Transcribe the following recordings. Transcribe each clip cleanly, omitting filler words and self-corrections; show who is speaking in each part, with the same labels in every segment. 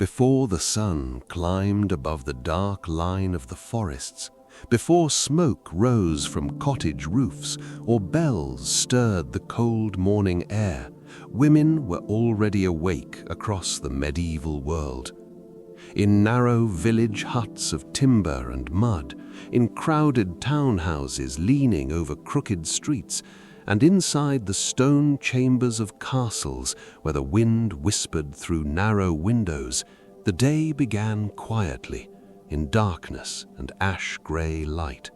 Speaker 1: Before the sun climbed above the dark line of the forests, before smoke rose from cottage roofs or bells stirred the cold morning air, women were already awake across the medieval world. In narrow village huts of timber and mud, in crowded townhouses leaning over crooked streets, and inside the stone chambers of castles where the wind whispered through narrow windows, the day began quietly, in darkness and ash-gray light.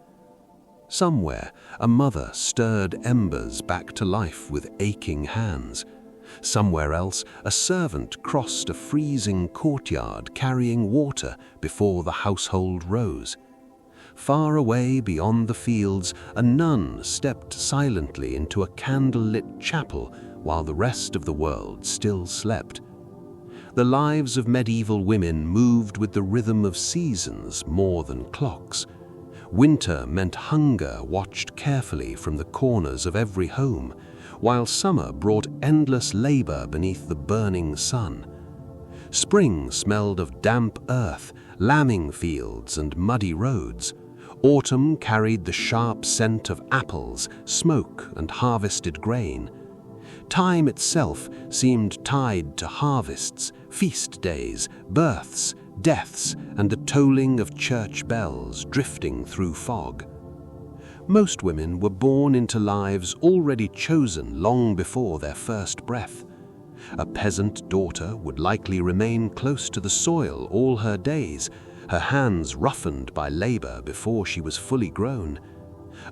Speaker 1: Somewhere, a mother stirred embers back to life with aching hands. Somewhere else, a servant crossed a freezing courtyard carrying water before the household rose. Far away beyond the fields, a nun stepped silently into a candle-lit chapel while the rest of the world still slept. The lives of medieval women moved with the rhythm of seasons more than clocks. Winter meant hunger watched carefully from the corners of every home, while summer brought endless labor beneath the burning sun. Spring smelled of damp earth, lambing fields, and muddy roads. Autumn carried the sharp scent of apples, smoke, and harvested grain. Time itself seemed tied to harvests, feast days, births, deaths, and the tolling of church bells drifting through fog. Most women were born into lives already chosen long before their first breath. A peasant daughter would likely remain close to the soil all her days, her hands roughened by labor before she was fully grown.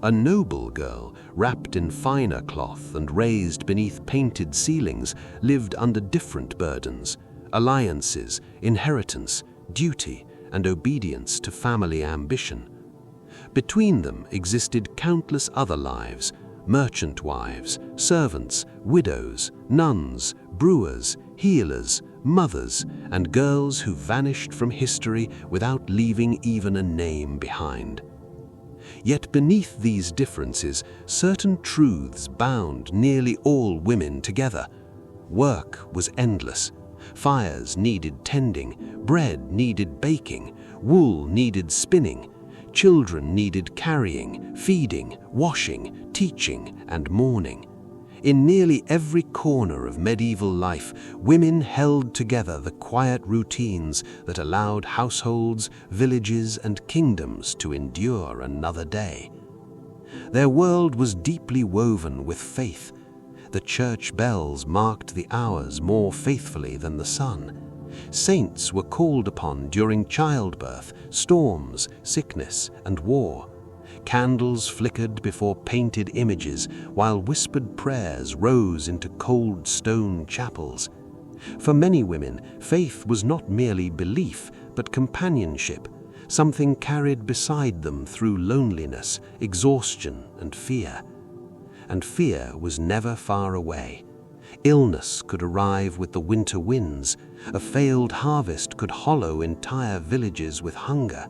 Speaker 1: A noble girl, wrapped in finer cloth and raised beneath painted ceilings, lived under different burdens: alliances, inheritance, duty, and obedience to family ambition. Between them existed countless other lives: merchant wives, servants, widows, nuns, brewers, healers, mothers, and girls who vanished from history without leaving even a name behind. Yet beneath these differences, certain truths bound nearly all women together. Work was endless. Fires needed tending, bread needed baking, wool needed spinning, children needed carrying, feeding, washing, teaching, and mourning. In nearly every corner of medieval life, women held together the quiet routines that allowed households, villages, and kingdoms to endure another day. Their world was deeply woven with faith. The church bells marked the hours more faithfully than the sun. Saints were called upon during childbirth, storms, sickness, and war. Candles flickered before painted images, while whispered prayers rose into cold stone chapels. For many women, faith was not merely belief, but companionship, something carried beside them through loneliness, exhaustion, and fear. And fear was never far away. Illness could arrive with the winter winds. A failed harvest could hollow entire villages with hunger.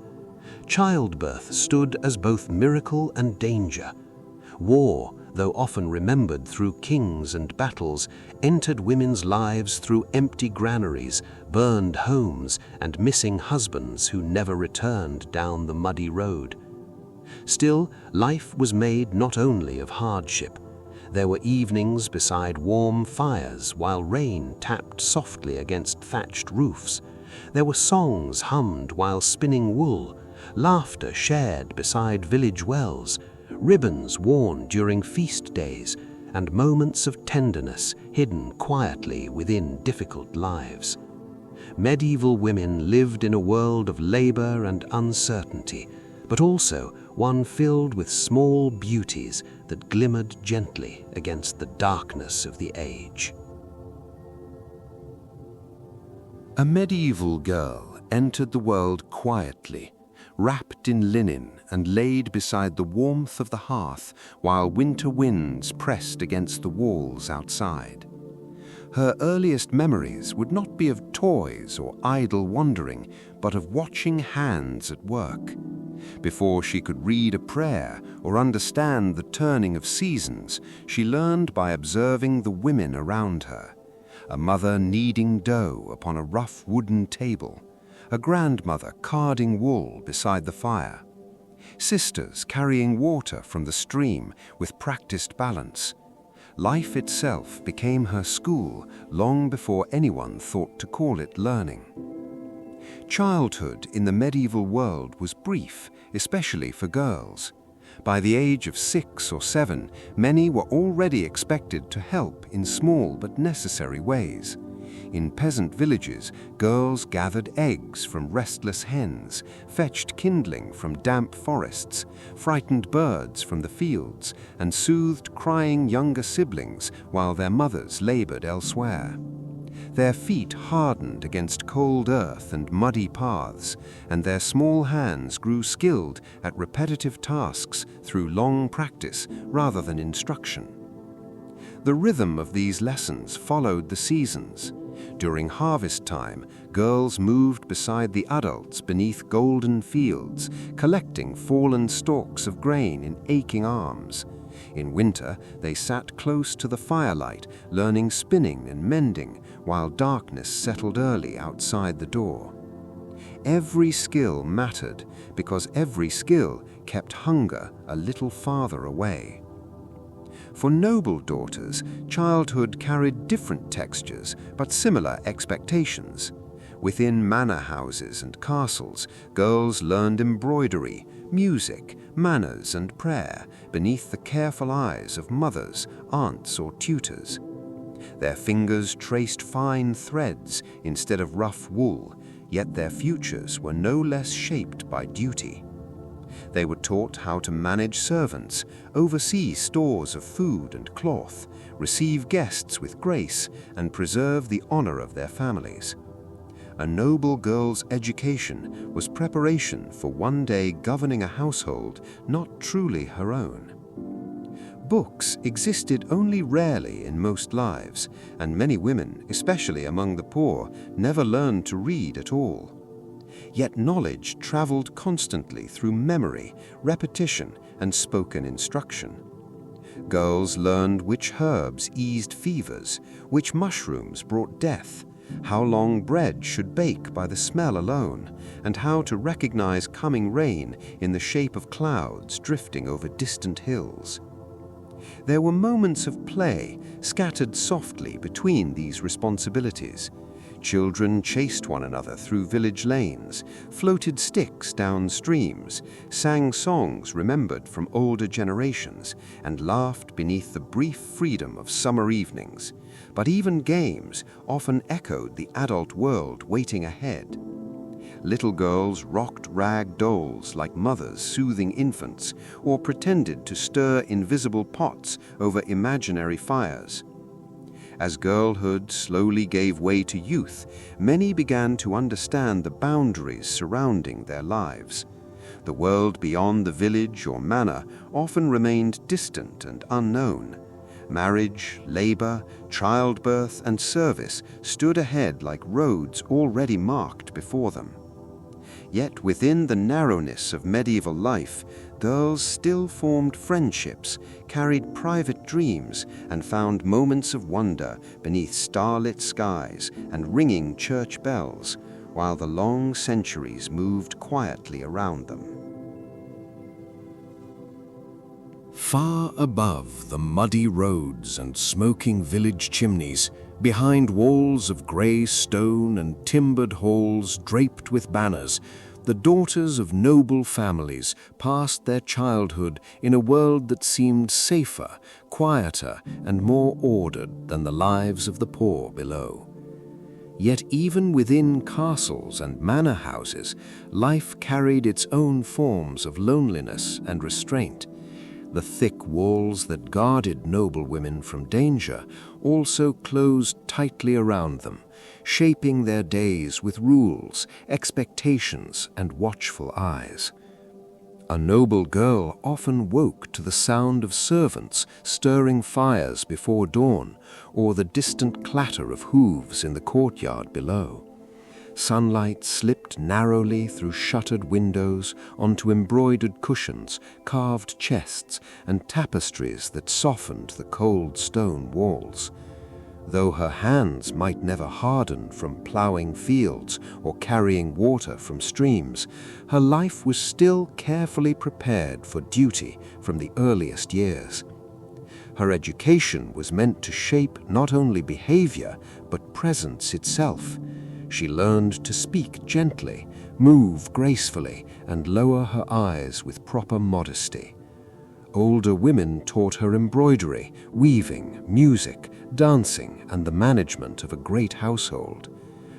Speaker 1: Childbirth stood as both miracle and danger. War, though often remembered through kings and battles, entered women's lives through empty granaries, burned homes, and missing husbands who never returned down the muddy road. Still, life was made not only of hardship. There were evenings beside warm fires while rain tapped softly against thatched roofs. There were songs hummed while spinning wool, laughter shared beside village wells, ribbons worn during feast days, and moments of tenderness hidden quietly within difficult lives. Medieval women lived in a world of labor and uncertainty, but also one filled with small beauties that glimmered gently against the darkness of the age. A medieval girl entered the world quietly, wrapped in linen and laid beside the warmth of the hearth while winter winds pressed against the walls outside. Her earliest memories would not be of toys or idle wandering, but of watching hands at work. Before she could read a prayer or understand the turning of seasons, she learned by observing the women around her.
Speaker 2: a mother kneading dough upon a rough wooden table, a grandmother carding wool beside the fire, sisters carrying water from the stream with practiced balance. Life itself became her school long before anyone thought to call it learning. Childhood in the medieval world was brief, especially for girls. By the age of 6 or 7, many were already expected to help in small but necessary ways. In peasant villages, girls gathered eggs from restless hens, fetched kindling from damp forests, frightened birds from the fields, and soothed crying younger siblings while their mothers labored elsewhere. Their feet hardened against cold earth and muddy paths, and their small hands grew skilled at repetitive tasks through long practice rather than instruction. The rhythm of these lessons followed the seasons. During harvest time, girls moved beside the adults beneath golden fields, collecting fallen stalks of grain in aching arms. In winter, they sat close to the firelight, learning spinning and mending, while darkness settled early outside the door. Every skill mattered, because every skill kept hunger a little farther away. For noble daughters, childhood carried different textures but similar expectations. Within manor houses and castles, girls learned embroidery, music, manners, and prayer beneath the careful eyes of mothers, aunts, or tutors. Their fingers traced fine threads instead of rough wool, yet their futures were no less shaped by duty. They were taught how to manage servants, oversee stores of food and cloth, receive guests with grace, and preserve the honor of their families. A noble girl's education was preparation for one day governing a household not truly her own. Books existed only rarely in most lives, and many women, especially among the poor, never learned to read at all. Yet knowledge traveled constantly through memory, repetition, and spoken instruction. Girls learned which herbs eased fevers, which mushrooms brought death, how long bread should bake by the smell alone, and how to recognize coming rain in the shape of clouds drifting over distant hills. There were moments of play scattered softly between these responsibilities. Children chased one another through village lanes, floated sticks down streams, sang songs remembered from older generations, and laughed beneath the brief freedom of summer evenings. But even games often echoed the adult world waiting ahead. Little girls rocked rag dolls like mothers soothing infants, or pretended to stir invisible pots over imaginary fires. As girlhood slowly gave way to youth, many began to understand the boundaries surrounding their lives. The world beyond the village or manor often remained distant and unknown. Marriage, labor, childbirth, and service stood ahead like roads already marked before them. Yet within the narrowness of medieval life, girls still formed friendships, carried private dreams, and found moments of wonder beneath starlit skies and ringing church bells, while the long centuries moved quietly around them.
Speaker 1: Far above the muddy roads and smoking village chimneys, behind walls of grey stone and timbered halls draped with banners, the daughters of noble families passed their childhood in a world that seemed safer, quieter, and more ordered than the lives of the poor below. Yet even within castles and manor houses, life carried its own forms of loneliness and restraint. The thick walls that guarded noble women from danger also closed tightly around them, shaping their days with rules, expectations, and watchful eyes. A noble girl often woke to the sound of servants stirring fires before dawn, or the distant clatter of hooves in the courtyard below. Sunlight slipped narrowly through shuttered windows onto embroidered cushions, carved chests, and tapestries that softened the cold stone walls.
Speaker 2: Though her hands might never harden from plowing fields or carrying water from streams, her life was still carefully prepared for duty from the earliest years. Her education was meant to shape not only behavior, but presence itself. She learned to speak gently, move gracefully, and lower her eyes with proper modesty. Older women taught her embroidery, weaving, music, dancing, and the management of a great household.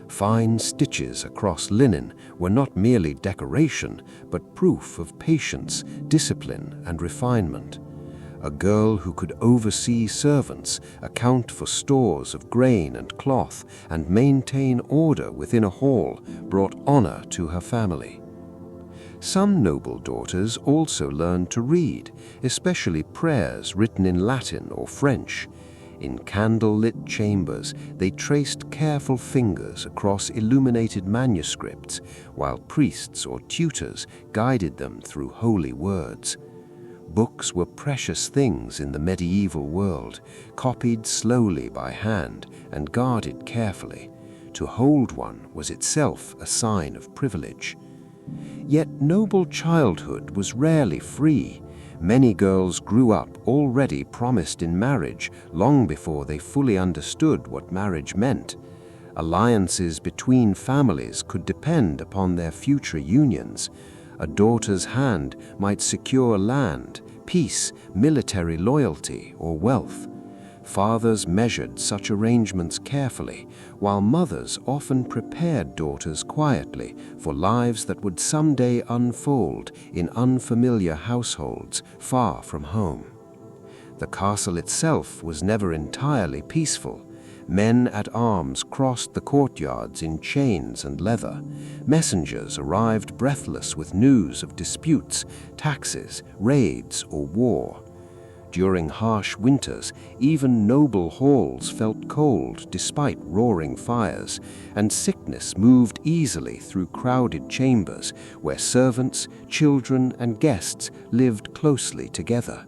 Speaker 2: Fine stitches across linen were not merely decoration, but proof of patience, discipline, and refinement. A girl who could oversee servants, account for stores of grain and cloth, and maintain order within a hall brought honor to her family. Some noble daughters also learned to read, especially prayers written in Latin or French. In candle-lit chambers, they traced careful fingers across illuminated manuscripts, while priests or tutors guided them through holy words. Books were precious things in the medieval world, copied slowly by hand and guarded carefully. To hold one was itself a sign of privilege. Yet noble childhood was rarely free. Many girls grew up already promised in marriage long before they fully understood what marriage meant. Alliances between families could depend upon their future unions. A daughter's hand might secure land, peace, military loyalty, or wealth. Fathers measured such arrangements carefully, while mothers often prepared daughters quietly for lives that would someday unfold in unfamiliar households far from home. The castle itself was never entirely peaceful. Men at arms crossed the courtyards in chains and leather. Messengers arrived breathless with news of disputes, taxes, raids, or war. During harsh winters, even noble halls felt cold despite roaring fires, and sickness moved easily through crowded chambers where servants, children, and guests lived closely together.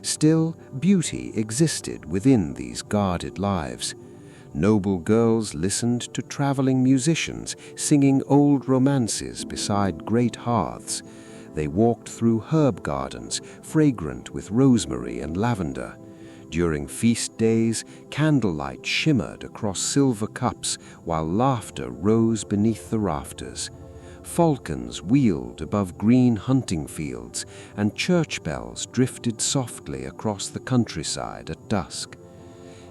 Speaker 2: Still, beauty existed within these guarded lives. Noble girls listened to traveling musicians singing old romances beside great hearths. They walked through herb gardens fragrant with rosemary and lavender. During feast days, candlelight shimmered across silver cups while laughter rose beneath the rafters. Falcons wheeled above green hunting fields, and church bells drifted softly across the countryside at dusk.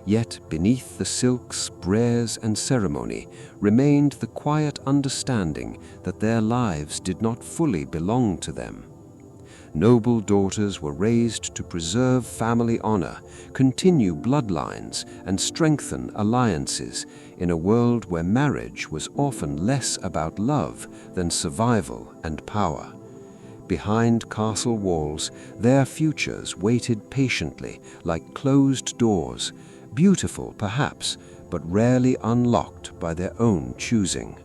Speaker 2: Yet beneath the silks, prayers, and ceremony remained the quiet understanding that their lives did not fully belong to them. Noble daughters were raised to preserve family honor, continue bloodlines, and strengthen alliances in a world where marriage was often less about love than survival and power. Behind castle walls, their futures waited patiently like closed doors, beautiful perhaps, but rarely unlocked by their own choosing.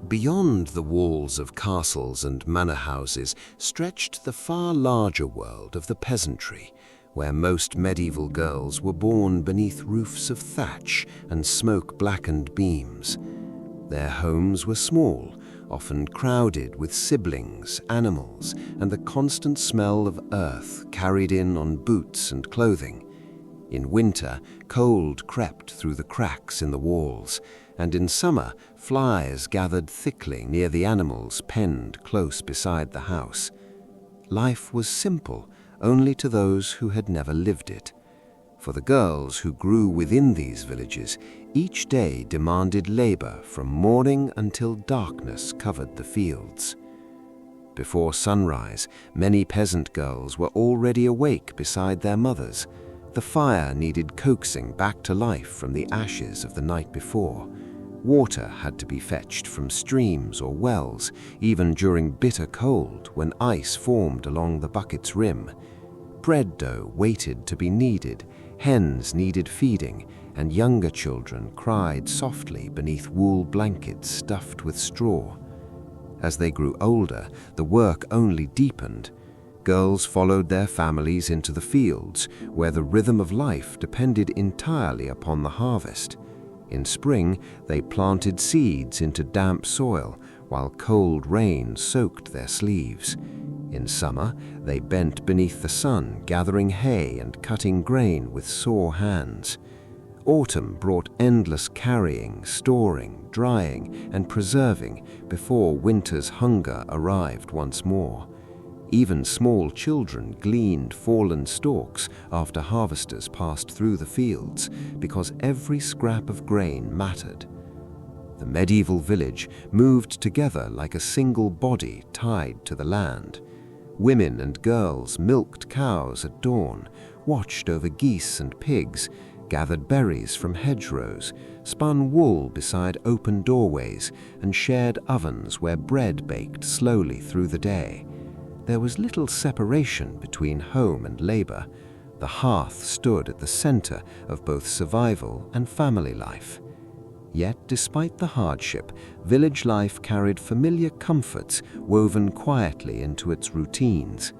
Speaker 1: Beyond the walls of castles and manor houses stretched the far larger world of the peasantry, where most medieval girls were born beneath roofs of thatch and smoke-blackened beams. Their homes were small, often crowded with siblings, animals, and the constant smell of earth carried in on boots and clothing. In winter, cold crept through the cracks in the walls, and in summer, flies gathered thickly near the animals penned close beside the house. Life was simple only to those who had never lived it. For the girls who grew within these villages, each day demanded labor from morning until darkness covered the fields. Before sunrise, many peasant girls were already awake beside their mothers. The fire needed coaxing back to life from the ashes of the night before. Water had to be fetched from streams or wells, even during bitter cold when ice formed along the bucket's rim. Bread dough waited to be kneaded, hens needed feeding, and younger children cried softly beneath wool blankets stuffed with straw. As they grew older, the work only deepened.
Speaker 2: Girls followed their families into the fields, where the rhythm of life depended entirely upon the harvest. In spring, they planted seeds into damp soil, while cold rain soaked their sleeves. In summer, they bent beneath the sun, gathering hay and cutting grain with sore hands. Autumn brought endless carrying, storing, drying, and preserving before winter's hunger arrived once more. Even small children gleaned fallen stalks after harvesters passed through the fields, because every scrap of grain mattered. The medieval village moved together like a single body tied to the land. Women and girls milked cows at dawn, watched over geese and pigs, gathered berries from hedgerows, spun wool beside open doorways, and shared ovens where bread baked slowly through the day. There was little separation between home and labor. The hearth stood at the center of both survival and family life. Yet, despite the hardship, village life carried familiar comforts woven quietly into its routines.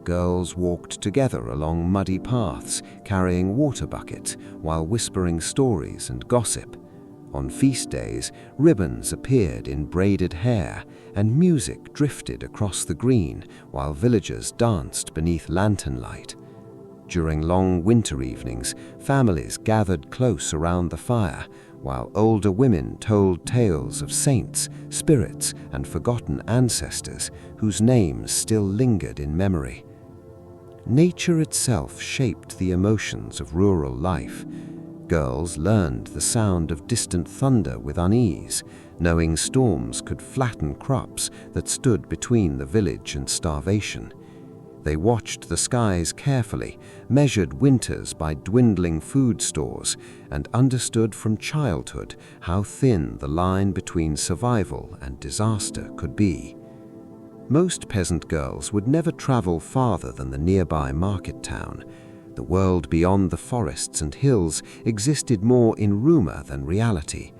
Speaker 2: Girls walked together along muddy paths, carrying water buckets while whispering stories and gossip. On feast days, ribbons appeared in braided hair, and music drifted across the green while villagers danced beneath lantern light. During long winter evenings, families gathered close around the fire, while older women told tales of saints, spirits, and forgotten ancestors whose names still lingered in memory. Nature itself shaped the emotions of rural life. Girls learned the sound of distant thunder with unease, knowing storms could flatten crops that stood between the village and starvation. They watched the skies carefully, measured winters by dwindling food stores, and understood from childhood how thin the line between survival and disaster could be. Most peasant girls would never travel farther than the nearby market town. The world beyond the forests and hills existed more in rumor than reality.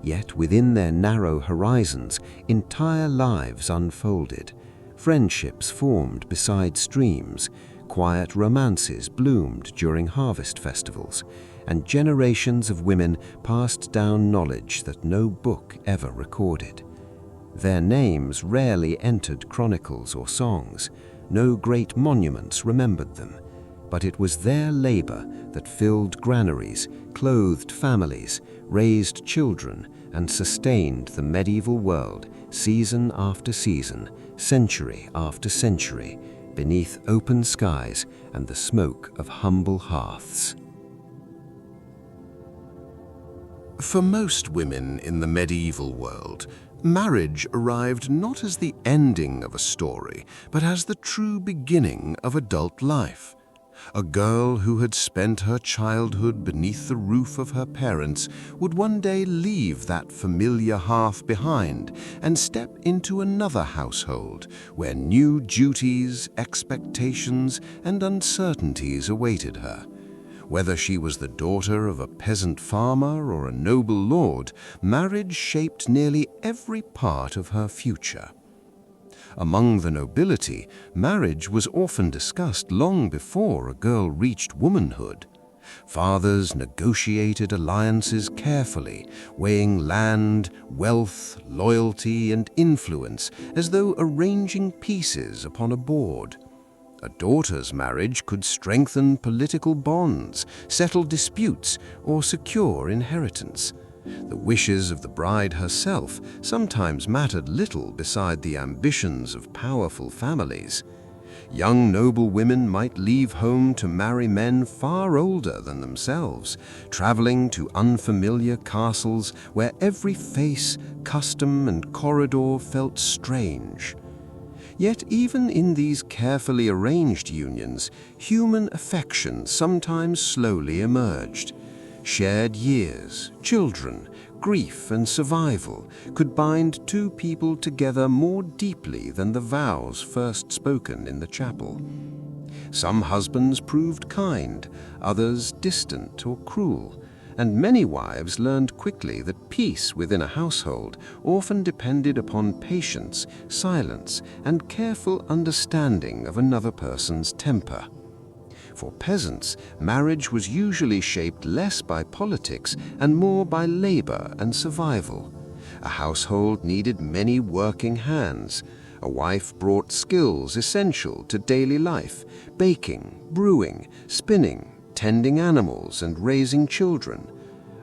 Speaker 2: Yet within their narrow horizons, entire lives unfolded. Friendships formed beside streams, quiet romances bloomed during harvest festivals, and generations of women passed down knowledge that no book ever recorded. Their names rarely entered chronicles or songs. No great monuments remembered them. But it was their labor that filled granaries, clothed families, raised children, and sustained the medieval world season after season, century after century, beneath open skies and the smoke of humble hearths.
Speaker 1: For most women in the medieval world, marriage arrived not as the ending of a story, but as the true beginning of adult life. A girl who had spent her childhood beneath the roof of her parents would one day leave that familiar hearth behind and step into another household where new duties, expectations, and uncertainties awaited her. Whether she was the daughter of a peasant farmer or a noble lord, marriage shaped nearly every part of her future. Among the nobility, marriage was often discussed long before a girl reached womanhood. Fathers negotiated alliances carefully, weighing land, wealth, loyalty, and influence as though arranging pieces upon a board. A daughter's marriage could strengthen political bonds, settle disputes, or secure inheritance. The wishes of the bride herself sometimes mattered little beside the ambitions of powerful families. Young noble women might leave home to marry men far older than themselves, traveling to unfamiliar castles where every face, custom, and corridor felt strange. Yet even in these carefully arranged unions, human affection sometimes slowly emerged. Shared years, children, grief, and survival could bind two people together more deeply than the vows first spoken in the chapel. Some husbands proved kind, others distant or cruel,
Speaker 2: and many wives learned quickly that peace within a household often depended upon patience, silence, and careful understanding of another person's temper. For peasants, marriage was usually shaped less by politics and more by labor and survival. A household needed many working hands. A wife brought skills essential to daily life: baking, brewing, spinning, tending animals, and raising children.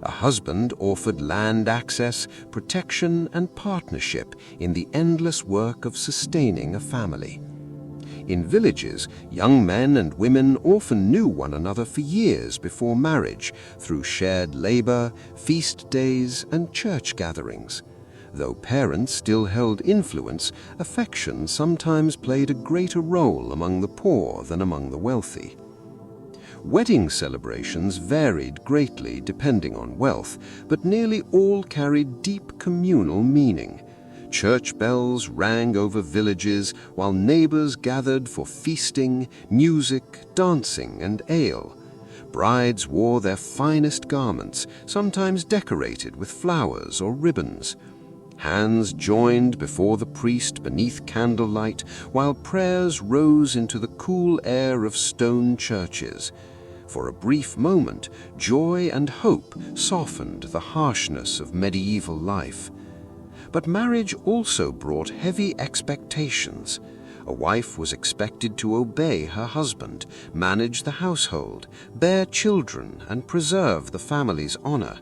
Speaker 2: A husband offered land access, protection, and partnership in the endless work of sustaining a family. In villages, young men and women often knew one another for years before marriage through shared labor, feast days, and church gatherings. Though parents still held influence, affection sometimes played a greater role among the poor than among the wealthy. Wedding celebrations varied greatly depending on wealth, but nearly all carried deep communal meaning. Church bells rang over villages while neighbors gathered for feasting, music, dancing, and ale. Brides wore their finest garments, sometimes decorated with flowers or ribbons. Hands joined before the priest beneath candlelight, while prayers rose into the cool air of stone churches. For a brief moment, joy and hope softened the harshness of medieval life. But marriage also brought heavy expectations. A wife was expected to obey her husband, manage the household, bear children, and preserve the family's honor.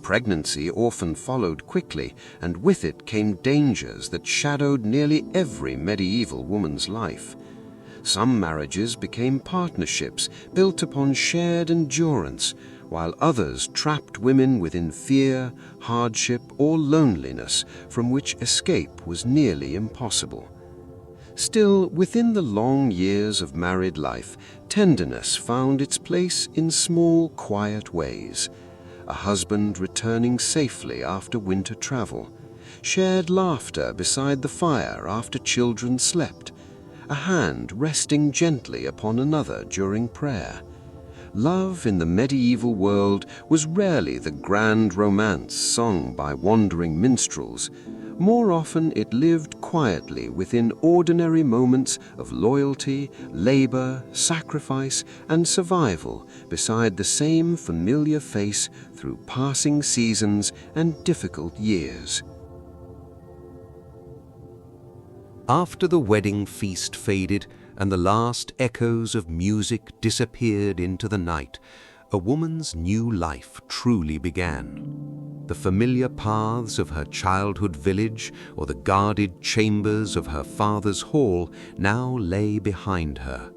Speaker 2: Pregnancy often followed quickly, and with it came dangers that shadowed nearly every medieval woman's life. Some marriages became partnerships built upon shared endurance, while others trapped women within fear, hardship, or loneliness from which escape was nearly impossible. Still, within the long years of married life, tenderness found its place in small, quiet ways. A husband returning safely after winter travel, shared laughter beside the fire after children slept, a hand resting gently upon another during prayer. Love in the medieval world was rarely the grand romance sung by wandering minstrels. More often it lived quietly within ordinary moments of loyalty, labor, sacrifice, and survival beside the same familiar face through passing seasons and difficult years.
Speaker 1: After the wedding feast faded and the last echoes of music disappeared into the night, a woman's new life truly began. The familiar paths of her childhood village or the guarded chambers of her father's hall now lay behind her.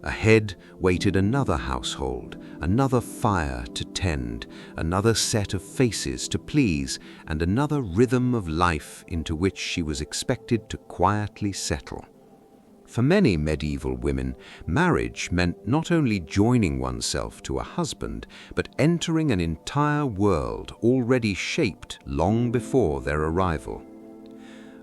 Speaker 1: Ahead waited another household, another fire to tend, another set of faces to please, and another rhythm of life into which she was expected to quietly settle. For many medieval women, marriage meant not only joining oneself to a husband, but entering an entire world already shaped long before their arrival.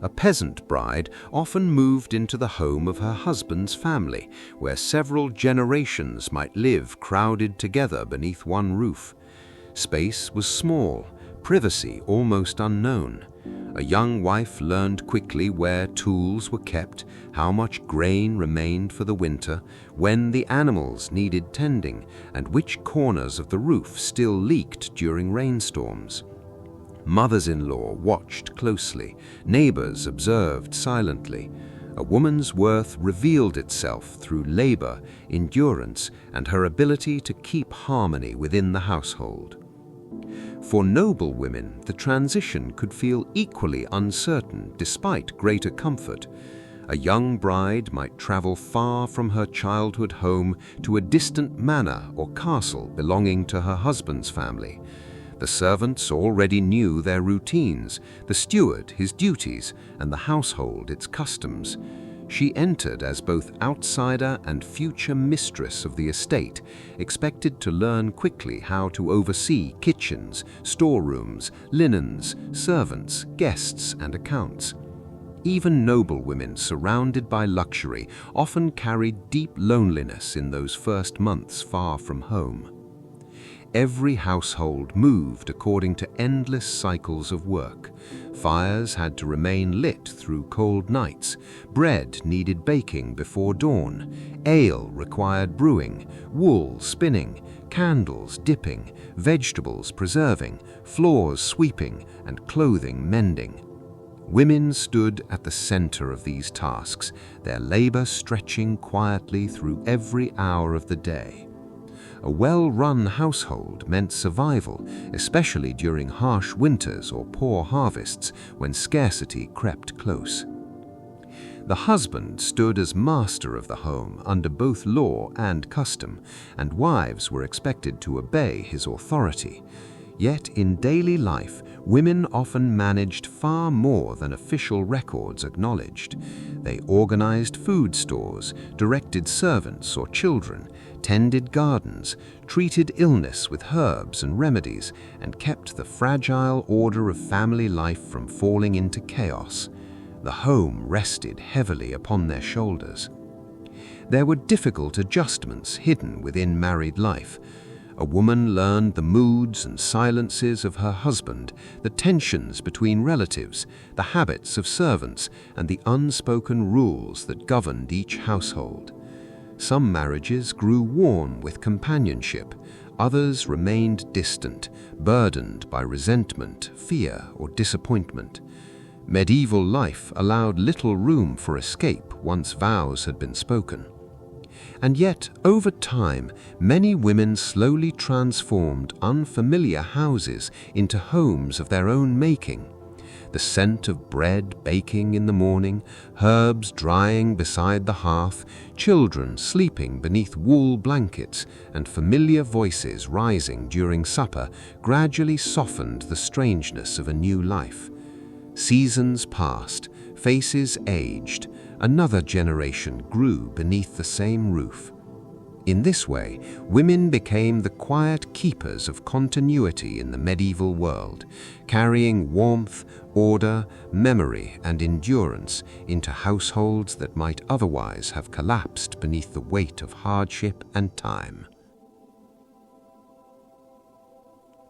Speaker 1: A peasant bride often moved into the home of her husband's family, where several generations might live crowded together beneath one roof. Space was small, privacy almost unknown. A young wife learned quickly where tools were kept, how much grain remained for the winter, when the animals needed tending, and which corners of the roof still leaked during rainstorms. Mothers-in-law watched closely, neighbors observed silently. A woman's worth revealed itself through labor, endurance, and her ability to keep harmony within the household. For noble women, the transition could feel equally uncertain despite greater comfort. A young bride might travel far from her childhood home to a distant manor or castle belonging to her husband's family. The servants already knew their routines, the steward his duties, and the household its customs. She entered as both outsider and future mistress of the estate, expected to learn quickly how to oversee kitchens, storerooms, linens, servants, guests, and accounts. Even noble women surrounded by luxury often carried deep loneliness in those first months far from home.
Speaker 2: Every household moved according to endless cycles of work. Fires had to remain lit through cold nights. Bread needed baking before dawn. Ale required brewing, wool spinning, candles dipping, vegetables preserving, floors sweeping, and clothing mending. Women stood at the center of these tasks, their labor stretching quietly through every hour of the day. A well-run household meant survival, especially during harsh winters or poor harvests when scarcity crept close. The husband stood as master of the home under both law and custom, and wives were expected to obey his authority. Yet in daily life, women often managed far more than official records acknowledged. They organized food stores, directed servants or children, tended gardens, treated illness with herbs and remedies, and kept the fragile order of family life from falling into chaos. The home rested heavily upon their shoulders. There were difficult adjustments hidden within married life. A woman learned the moods and silences of her husband, the tensions between relatives, the habits of servants, and the unspoken rules that governed each household. Some marriages grew warm with companionship, others remained distant, burdened by resentment, fear, or disappointment. Medieval life allowed little room for escape once vows had been spoken. And yet, over time, many women slowly transformed unfamiliar houses into homes of their own making. The scent of bread baking in the morning, herbs drying beside the hearth, children sleeping beneath wool blankets, and familiar voices rising during supper gradually softened the strangeness of a new life. Seasons passed, faces aged, another generation grew beneath the same roof. In this way, women became the quiet keepers of continuity in the medieval world, carrying warmth, order, memory, and endurance into households that might otherwise have collapsed beneath the weight of hardship and time.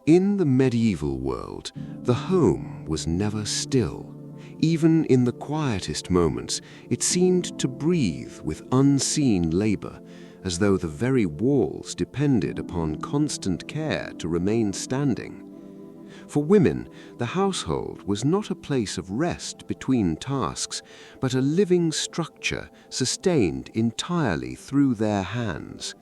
Speaker 1: In the medieval world, the home was never still. Even in the quietest moments, it seemed to breathe with unseen labor, as though the very walls depended upon constant care to remain standing. For women, the household was not a place of rest between tasks, but a living structure sustained entirely through their hands.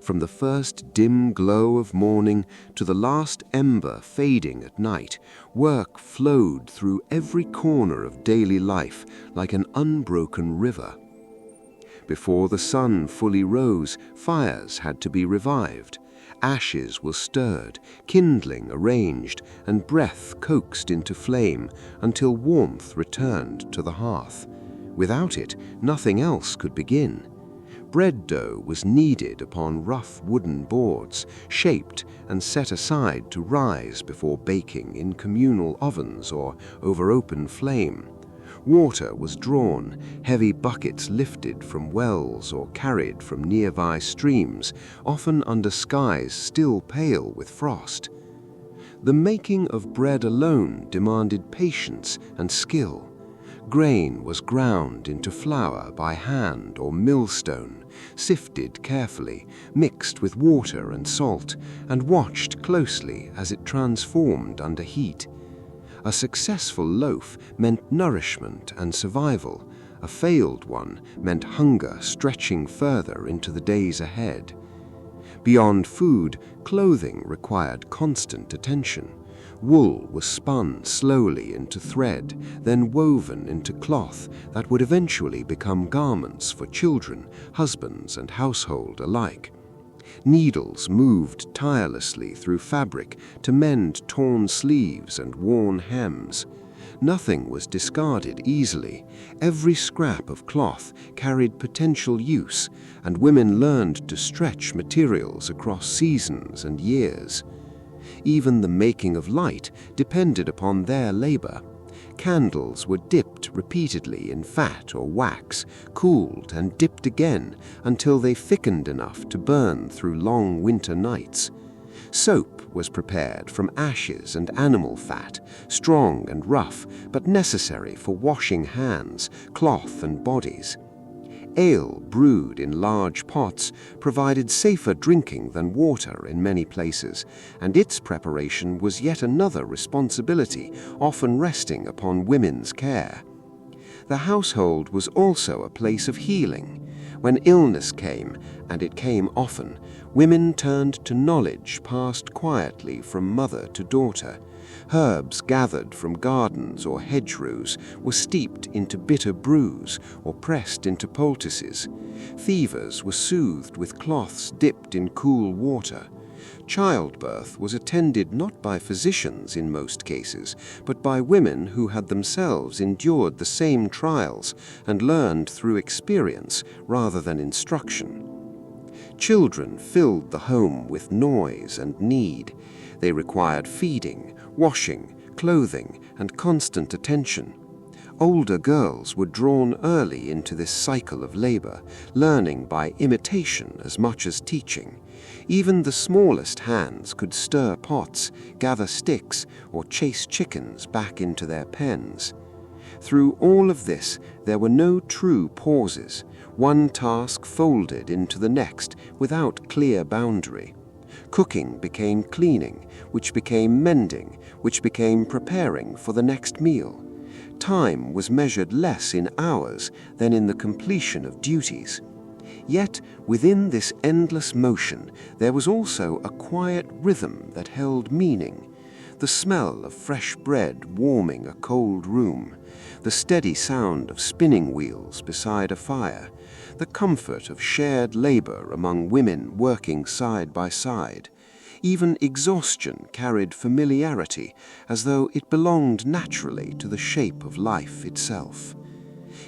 Speaker 1: From the first dim glow of morning to the last ember fading at night, work flowed through every corner of daily life like an unbroken river. Before the sun fully rose, fires had to be revived. Ashes were stirred, kindling arranged, and breath coaxed into flame until warmth returned to the hearth. Without it, nothing else could begin. Bread dough was kneaded upon rough wooden boards, shaped and set aside to rise before baking in communal ovens or over open flame. Water was drawn, heavy buckets lifted from wells or carried from nearby streams, often under skies still pale with frost. The making of bread alone demanded patience and skill. Grain was ground into flour by hand or millstone, sifted carefully, mixed with water and salt, and watched closely as it transformed under heat. A successful loaf meant nourishment and survival. A failed one meant hunger stretching further into the days ahead. Beyond food, clothing required constant attention. Wool was spun slowly into thread, then woven into cloth that would eventually become garments for children, husbands, and household alike. Needles moved tirelessly through fabric to mend torn sleeves and worn hems. Nothing was discarded easily. Every scrap of cloth carried potential use, and women learned to stretch materials across seasons and years. Even the making of light depended upon their labor. Candles were dipped repeatedly in fat or wax, cooled and dipped again until they thickened enough to burn through long winter nights.
Speaker 2: Soap was prepared from ashes and animal fat, strong and rough, but necessary for washing hands, cloth, and bodies. Ale brewed in large pots provided safer drinking than water in many places, and its preparation was yet another responsibility, often resting upon women's care. The household was also a place of healing. When illness came, and it came often, women turned to knowledge passed quietly from mother to daughter. Herbs gathered from gardens or hedgerows were steeped into bitter brews or pressed into poultices. Fevers were soothed with cloths dipped in cool water. Childbirth was attended not by physicians in most cases, but by women who had themselves endured the same trials and learned through experience rather than instruction. Children filled the home with noise and need. They required feeding, washing, clothing, and constant attention. Older girls were drawn early into this cycle of labor, learning by imitation as much as teaching. Even the smallest hands could stir pots, gather sticks, or chase chickens back into their pens. Through all of this, there were no true pauses. One task folded into the next without clear boundary. Cooking became cleaning, which became mending, which became preparing for the next meal. Time was measured less in hours than in the completion of duties. Yet, within this endless motion, there was also a quiet rhythm that held meaning. The smell of fresh bread warming a cold room, the steady sound of spinning wheels beside a fire, the comfort of shared labor among women working side by side. Even exhaustion carried familiarity, as though it belonged naturally to the shape of life itself.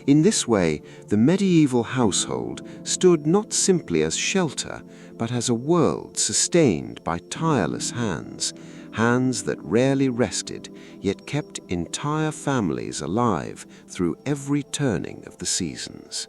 Speaker 2: In this way, the medieval household stood not simply as shelter, but as a world sustained by tireless hands, hands that rarely rested, yet kept entire families alive through every turning of the seasons.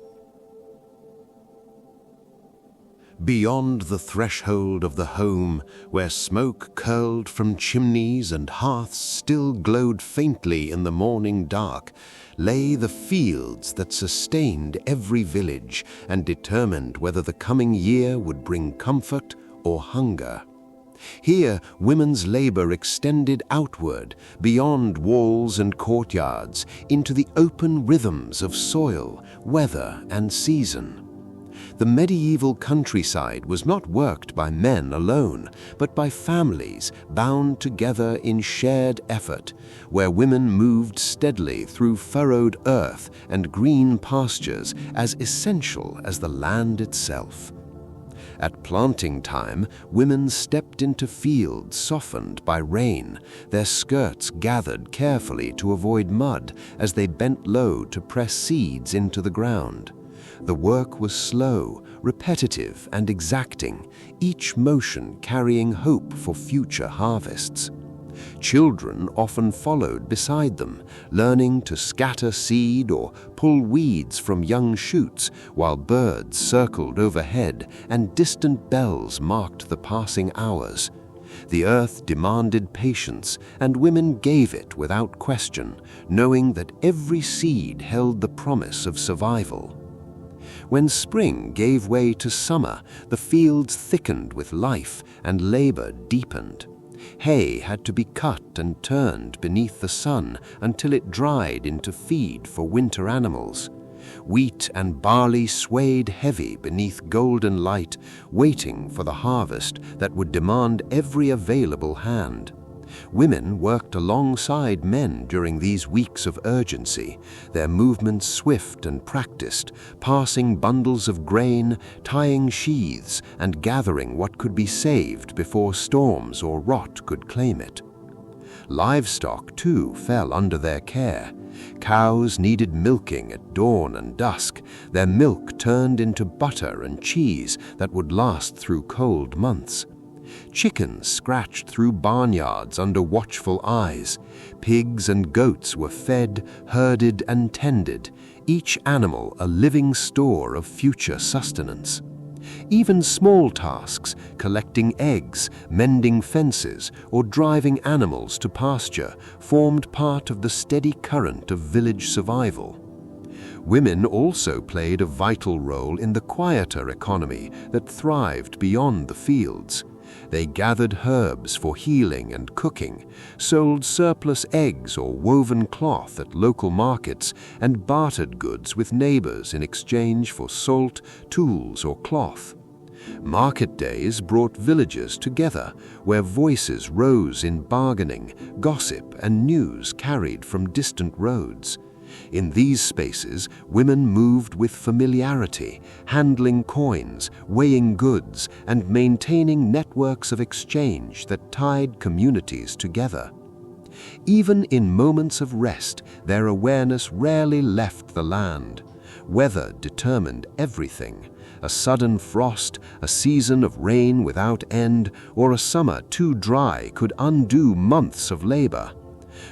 Speaker 1: Beyond the threshold of the home, where smoke curled from chimneys and hearths still glowed faintly in the morning dark, lay the fields that sustained every village and determined whether the coming year would bring comfort or hunger. Here, women's labor extended outward, beyond walls and courtyards, into the open rhythms of soil, weather, and season. The medieval countryside was not worked by men alone, but by families bound together in shared effort, where women moved steadily through furrowed earth and green pastures as essential as the land itself. At planting time, women stepped into fields softened by rain, their skirts gathered carefully to avoid mud as they bent low to press seeds into the ground. The work was slow, repetitive, and exacting, each motion carrying hope for future harvests. Children often followed beside them, learning to scatter seed or pull weeds from young shoots, while birds circled overhead and distant bells marked the passing hours. The earth demanded patience, and women gave it without question, knowing that every seed held the promise of survival. When spring gave way to summer, the fields thickened with life and labor deepened. Hay had to be cut and turned beneath the sun until it dried into feed for winter animals. Wheat and barley swayed heavy beneath golden light, waiting for the harvest that would demand every available hand. Women worked alongside men during these weeks of urgency, their movements swift and practiced, passing bundles of grain, tying sheaths, and gathering what could be saved before storms or rot could claim it. Livestock, too, fell under their care. Cows needed milking at dawn and dusk, their milk turned into butter and cheese that would last through cold months. Chickens scratched through barnyards under watchful eyes. Pigs and goats were fed, herded, and tended, each animal a living store of future sustenance.
Speaker 2: Even small tasks, collecting eggs, mending fences, or driving animals to pasture, formed part of the steady current of village survival. Women also played a vital role in the quieter economy that thrived beyond the fields. They gathered herbs for healing and cooking, sold surplus eggs or woven cloth at local markets, and bartered goods with neighbors in exchange for salt, tools, or cloth. Market days brought villagers together, where voices rose in bargaining, gossip, and news carried from distant roads. In these spaces, women moved with familiarity, handling coins, weighing goods, and maintaining networks of exchange that tied communities together. Even in moments of rest, their awareness rarely left the land. Weather determined everything. A sudden frost, a season of rain without end, or a summer too dry could undo months of labor.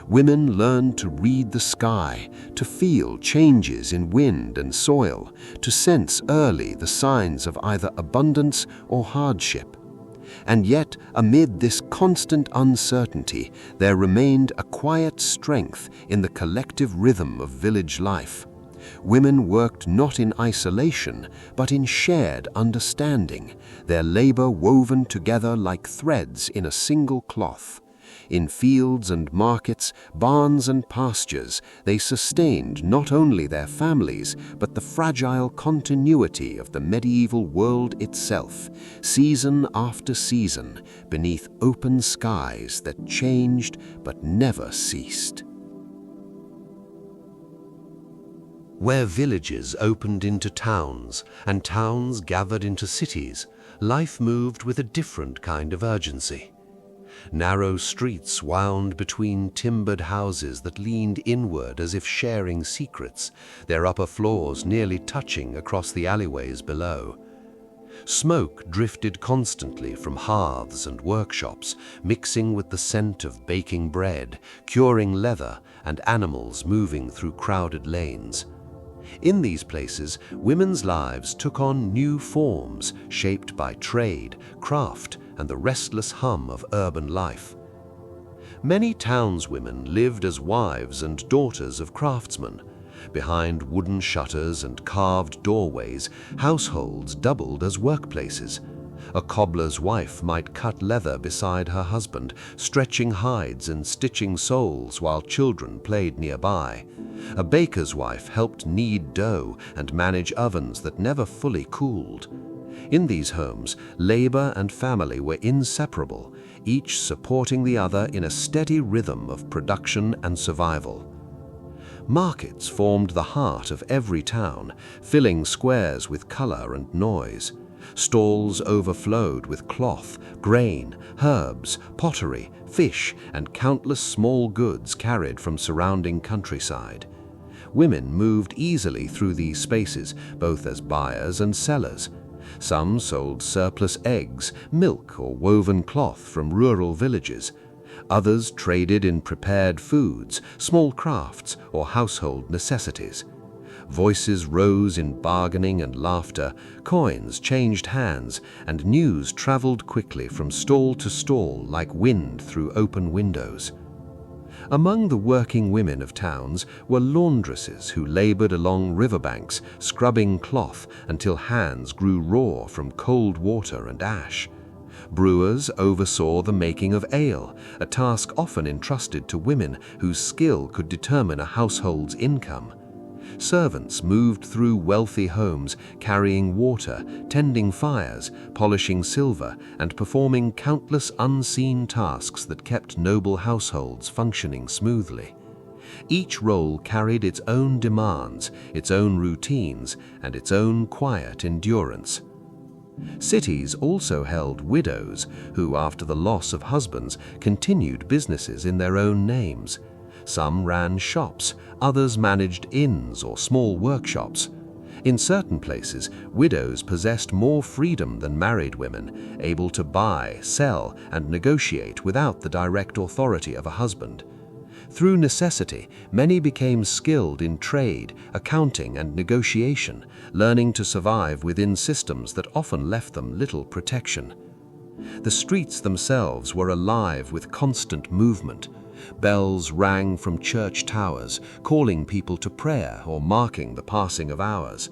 Speaker 2: Women learned to read the sky, to feel changes in wind and soil, to sense early the signs of either abundance or hardship. And yet, amid this constant uncertainty, there remained a quiet strength in the collective rhythm of village life. Women worked not in isolation, but in shared understanding, their labor woven together like threads in a single cloth. In fields and markets, barns and pastures, they sustained not only their families, but the fragile continuity of the medieval world itself, season after season, beneath open skies that changed but never ceased.
Speaker 1: Where villages opened into towns and towns gathered into cities, life moved with a different kind of urgency. Narrow streets wound between timbered houses that leaned inward as if sharing secrets, their upper floors nearly touching across the alleyways below. Smoke drifted constantly from hearths and workshops, mixing with the scent of baking bread, curing leather, and animals moving through crowded lanes. In these places, women's lives took on new forms, shaped by trade, craft, and the restless hum of urban life. Many townswomen lived as wives and daughters of craftsmen. Behind wooden shutters and carved doorways, households doubled as workplaces. A cobbler's wife might cut leather beside her husband, stretching hides and stitching soles while children played nearby. A baker's wife helped knead dough and manage ovens that never fully cooled. In these homes, labor and family were inseparable, each supporting the other in a steady rhythm of production and survival. Markets formed the heart of every town, filling squares with color and noise. Stalls overflowed with cloth, grain, herbs, pottery, fish, and countless small goods carried from surrounding countryside. Women moved easily through these spaces, both as buyers and sellers. Some sold surplus eggs, milk, or woven cloth from rural villages. Others traded in prepared foods, small crafts, or household necessities. Voices rose in bargaining and laughter, coins changed hands, and news traveled quickly from stall to stall like wind through open windows. Among the working women of towns were laundresses who labored along riverbanks, scrubbing cloth until hands grew raw from cold water and ash. Brewers oversaw the making of ale, a task often entrusted to women whose skill could determine a household's income. Servants moved through wealthy homes, carrying water, tending fires, polishing silver, and performing countless unseen tasks that kept noble households functioning smoothly. Each role carried its own demands, its own routines, and its own quiet endurance. Cities also held widows who, after the loss of husbands, continued businesses in their own names. Some ran shops, others managed inns or small workshops. In certain places, widows possessed more freedom than married women, able to buy, sell, and negotiate without the direct authority of a husband. Through necessity, many became skilled in trade, accounting, and negotiation, learning to survive within systems that often left them little protection. The streets themselves were alive with constant movement. Bells rang from church towers, calling people to prayer or marking the passing of hours.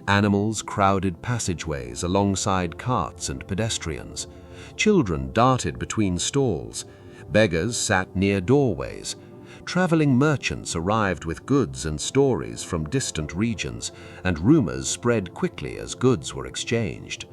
Speaker 1: Animals crowded passageways alongside carts and pedestrians. Children darted between stalls. Beggars sat near doorways. Traveling merchants arrived with goods and stories from distant regions, and rumors spread quickly as goods were exchanged.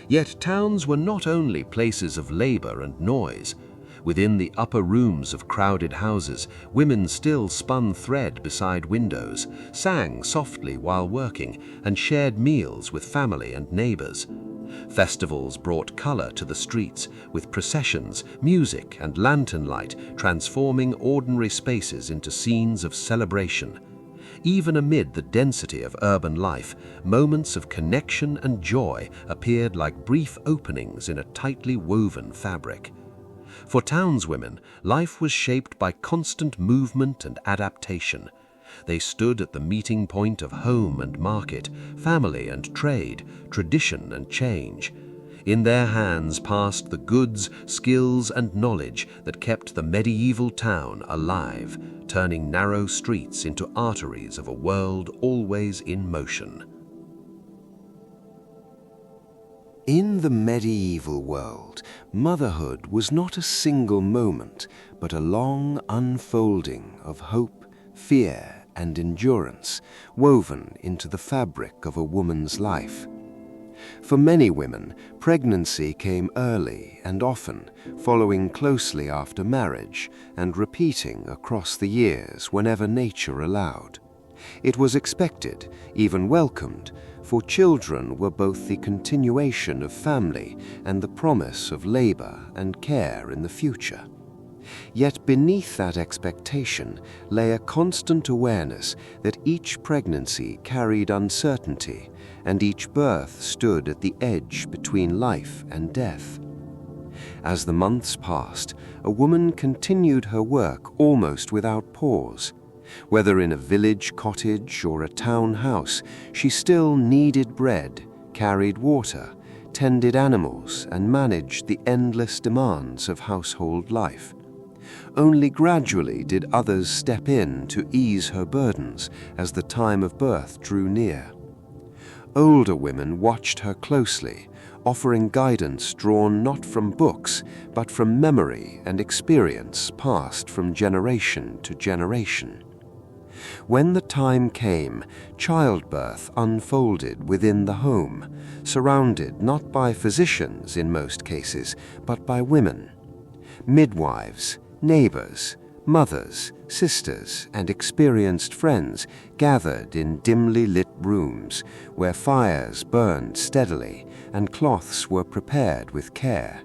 Speaker 1: Yet towns were not only places of labor and noise. Within the upper rooms of crowded houses, women still spun thread beside windows, sang softly while working, and shared meals with family and neighbors. Festivals brought color to the streets, with processions, music, and lantern light transforming ordinary spaces into scenes of celebration. Even amid the density of urban life, moments of connection and joy appeared like brief openings in a tightly woven fabric. For townswomen, life was shaped by constant movement and adaptation. They stood at the meeting point of home and market, family and trade, tradition and change. In their hands passed the goods, skills, and knowledge that kept the medieval town alive, turning narrow streets into arteries of a world always in motion.
Speaker 2: In the medieval world, motherhood was not a single moment, but a long unfolding of hope, fear, and endurance, woven into the fabric of a woman's life. For many women, pregnancy came early and often, following closely after marriage and repeating across the years whenever nature allowed. It was expected, even welcomed, for children were both the continuation of family and the promise of labor and care in the future. Yet beneath that expectation lay a constant awareness that each pregnancy carried uncertainty and each birth stood at the edge between life and death. As the months passed, a woman continued her work almost without pause. Whether in a village cottage or a town house, she still kneaded bread, carried water, tended animals, and managed the endless demands of household life. Only gradually did others step in to ease her burdens as the time of birth drew near. Older women watched her closely, offering guidance drawn not from books, but from memory and experience passed from generation to generation. When the time came, childbirth unfolded within the home, surrounded not by physicians in most cases, but by women. Midwives, neighbors, mothers, sisters, and experienced friends gathered in dimly lit rooms where fires burned steadily and cloths were prepared with care.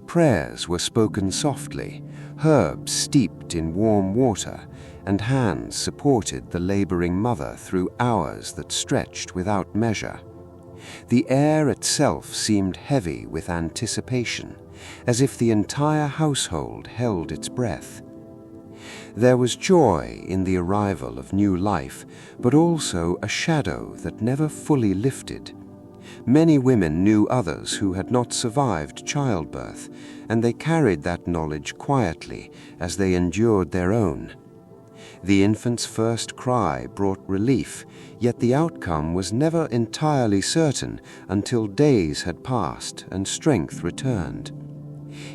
Speaker 2: Prayers were spoken softly, herbs steeped in warm water, and hands supported the laboring mother through hours that stretched without measure. The air itself seemed heavy with anticipation, as if the entire household held its breath. There was joy in the arrival of new life, but also a shadow that never fully lifted. Many women knew others who had not survived childbirth, and they carried that knowledge quietly as they endured their own. The infant's first cry brought relief, yet the outcome was never entirely certain until days had passed and strength returned.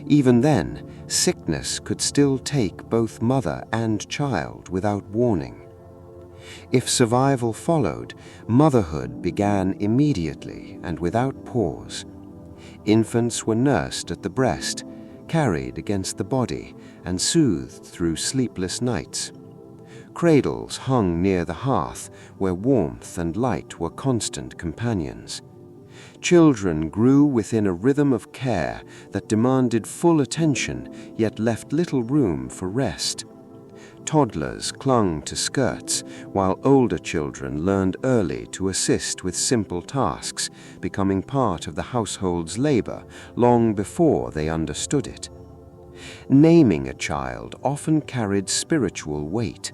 Speaker 2: Even then, sickness could still take both mother and child without warning. If survival followed, motherhood began immediately and without pause. Infants were nursed at the breast, carried against the body, and soothed through sleepless nights. Cradles hung near the hearth, where warmth and light were constant companions. Children grew within a rhythm of care that demanded full attention, yet left little room for rest. Toddlers clung to skirts, while older children learned early to assist with simple tasks, becoming part of the household's labor long before they understood it. Naming a child often carried spiritual weight.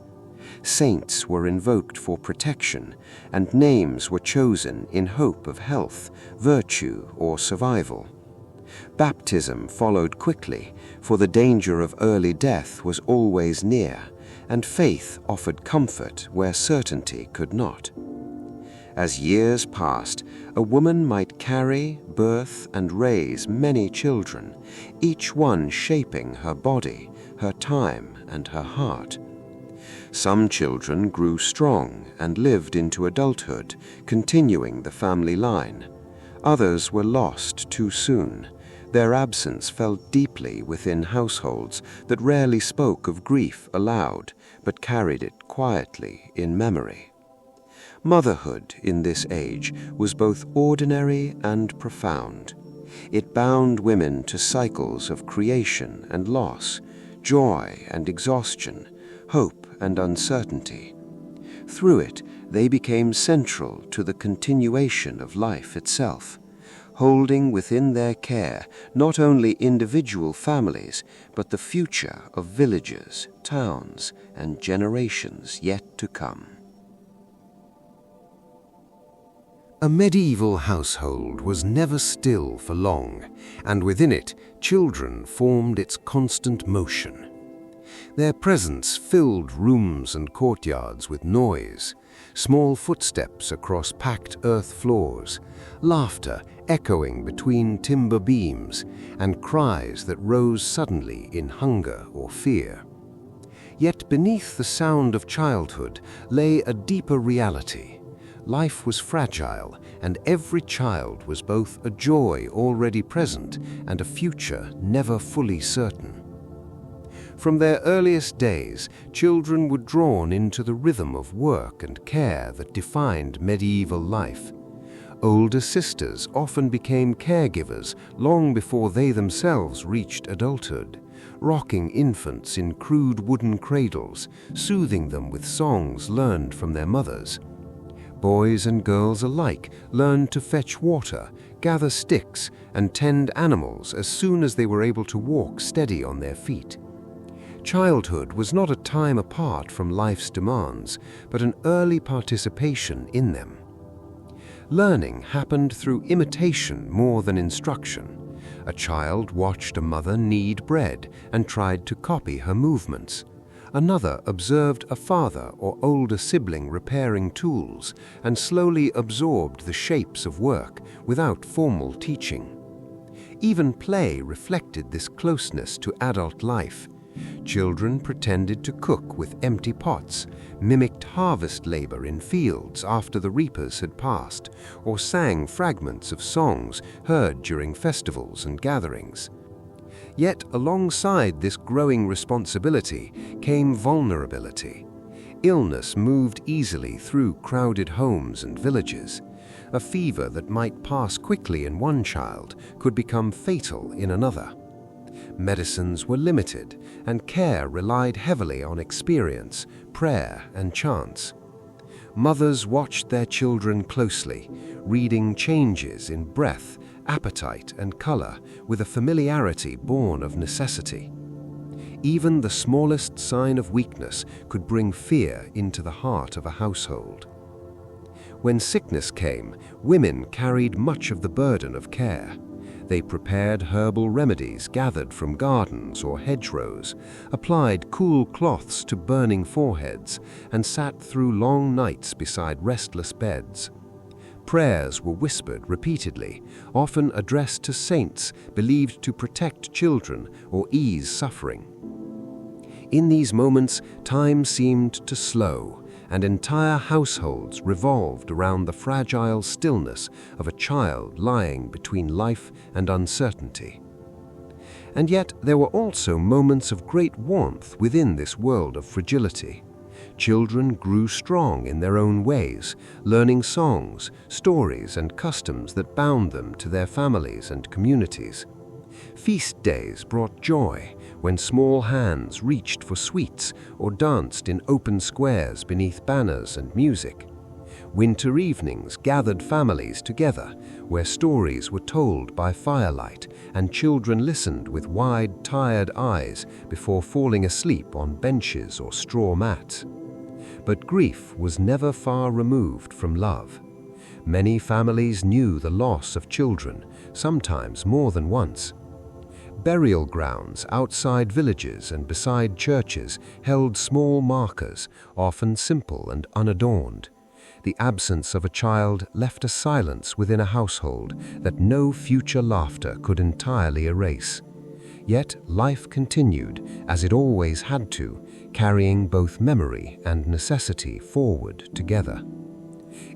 Speaker 2: Saints were invoked for protection, and names were chosen in hope of health, virtue, or survival. Baptism followed quickly, for the danger of early death was always near, and faith offered comfort where certainty could not. As years passed, a woman might carry, birth, and raise many children, each one shaping her body, her time, and her heart. Some children grew strong and lived into adulthood, continuing the family line. Others were lost too soon. Their absence felt deeply within households that rarely spoke of grief aloud, but carried it quietly in memory. Motherhood in this age was both ordinary and profound. It bound women to cycles of creation and loss, joy and exhaustion, hope and uncertainty. Through it, they became central to the continuation of life itself, holding within their care not only individual families, but the future of villages, towns, and generations yet to come.
Speaker 1: A medieval household was never still for long, and within it, children formed its constant motion. Their presence filled rooms and courtyards with noise, small footsteps across packed earth floors, laughter echoing between timber beams, and cries that rose suddenly in hunger or fear. Yet beneath the sound of childhood lay a deeper reality. Life was fragile, and every child was both a joy already present and a future never fully certain. From their earliest days, children were drawn into the rhythm of work and care that defined medieval life. Older sisters often became caregivers long before they themselves reached adulthood, rocking infants in crude wooden cradles, soothing them with songs learned from their mothers. Boys and girls alike learned to fetch water, gather sticks, and tend animals as soon as they were able to walk steady on their feet. Childhood was not a time apart from life's demands, but an early participation in them. Learning happened through imitation more than instruction. A child watched a mother knead bread and tried to copy her movements. Another observed a father or older sibling repairing tools and slowly absorbed the shapes of work without formal teaching. Even play reflected this closeness to adult life. Children pretended to cook with empty pots, mimicked harvest labor in fields after the reapers had passed, or sang fragments of songs heard during festivals and gatherings. Yet alongside this growing responsibility came vulnerability. Illness moved easily through crowded homes and villages. A fever that might pass quickly in one child could become fatal in another. Medicines were limited, and care relied heavily on experience, prayer, and chance. Mothers watched their children closely, reading changes in breath, appetite, and color with a familiarity born of necessity. Even the smallest sign of weakness could bring fear into the heart of a household. When sickness came, women carried much of the burden of care. They prepared herbal remedies gathered from gardens or hedgerows, applied cool cloths to burning foreheads, and sat through long nights beside restless beds. Prayers were whispered repeatedly, often addressed to saints believed to protect children or ease suffering. In these moments, time seemed to slow, and entire households revolved around the fragile stillness of a child lying between life and uncertainty. And yet there were also moments of great warmth within this world of fragility. Children grew strong in their own ways, learning songs, stories, and customs that bound them to their families and communities. Feast days brought joy when small hands reached for sweets or danced in open squares beneath banners and music. Winter evenings gathered families together, where stories were told by firelight
Speaker 2: and children listened with wide, tired eyes before falling asleep on benches or straw mats. But grief was never far removed from love. Many families knew the loss of children, sometimes more than once. Burial grounds outside villages and beside churches held small markers, often simple and unadorned. The absence of a child left a silence within a household that no future laughter could entirely erase. Yet life continued, as it always had to, carrying both memory and necessity forward together.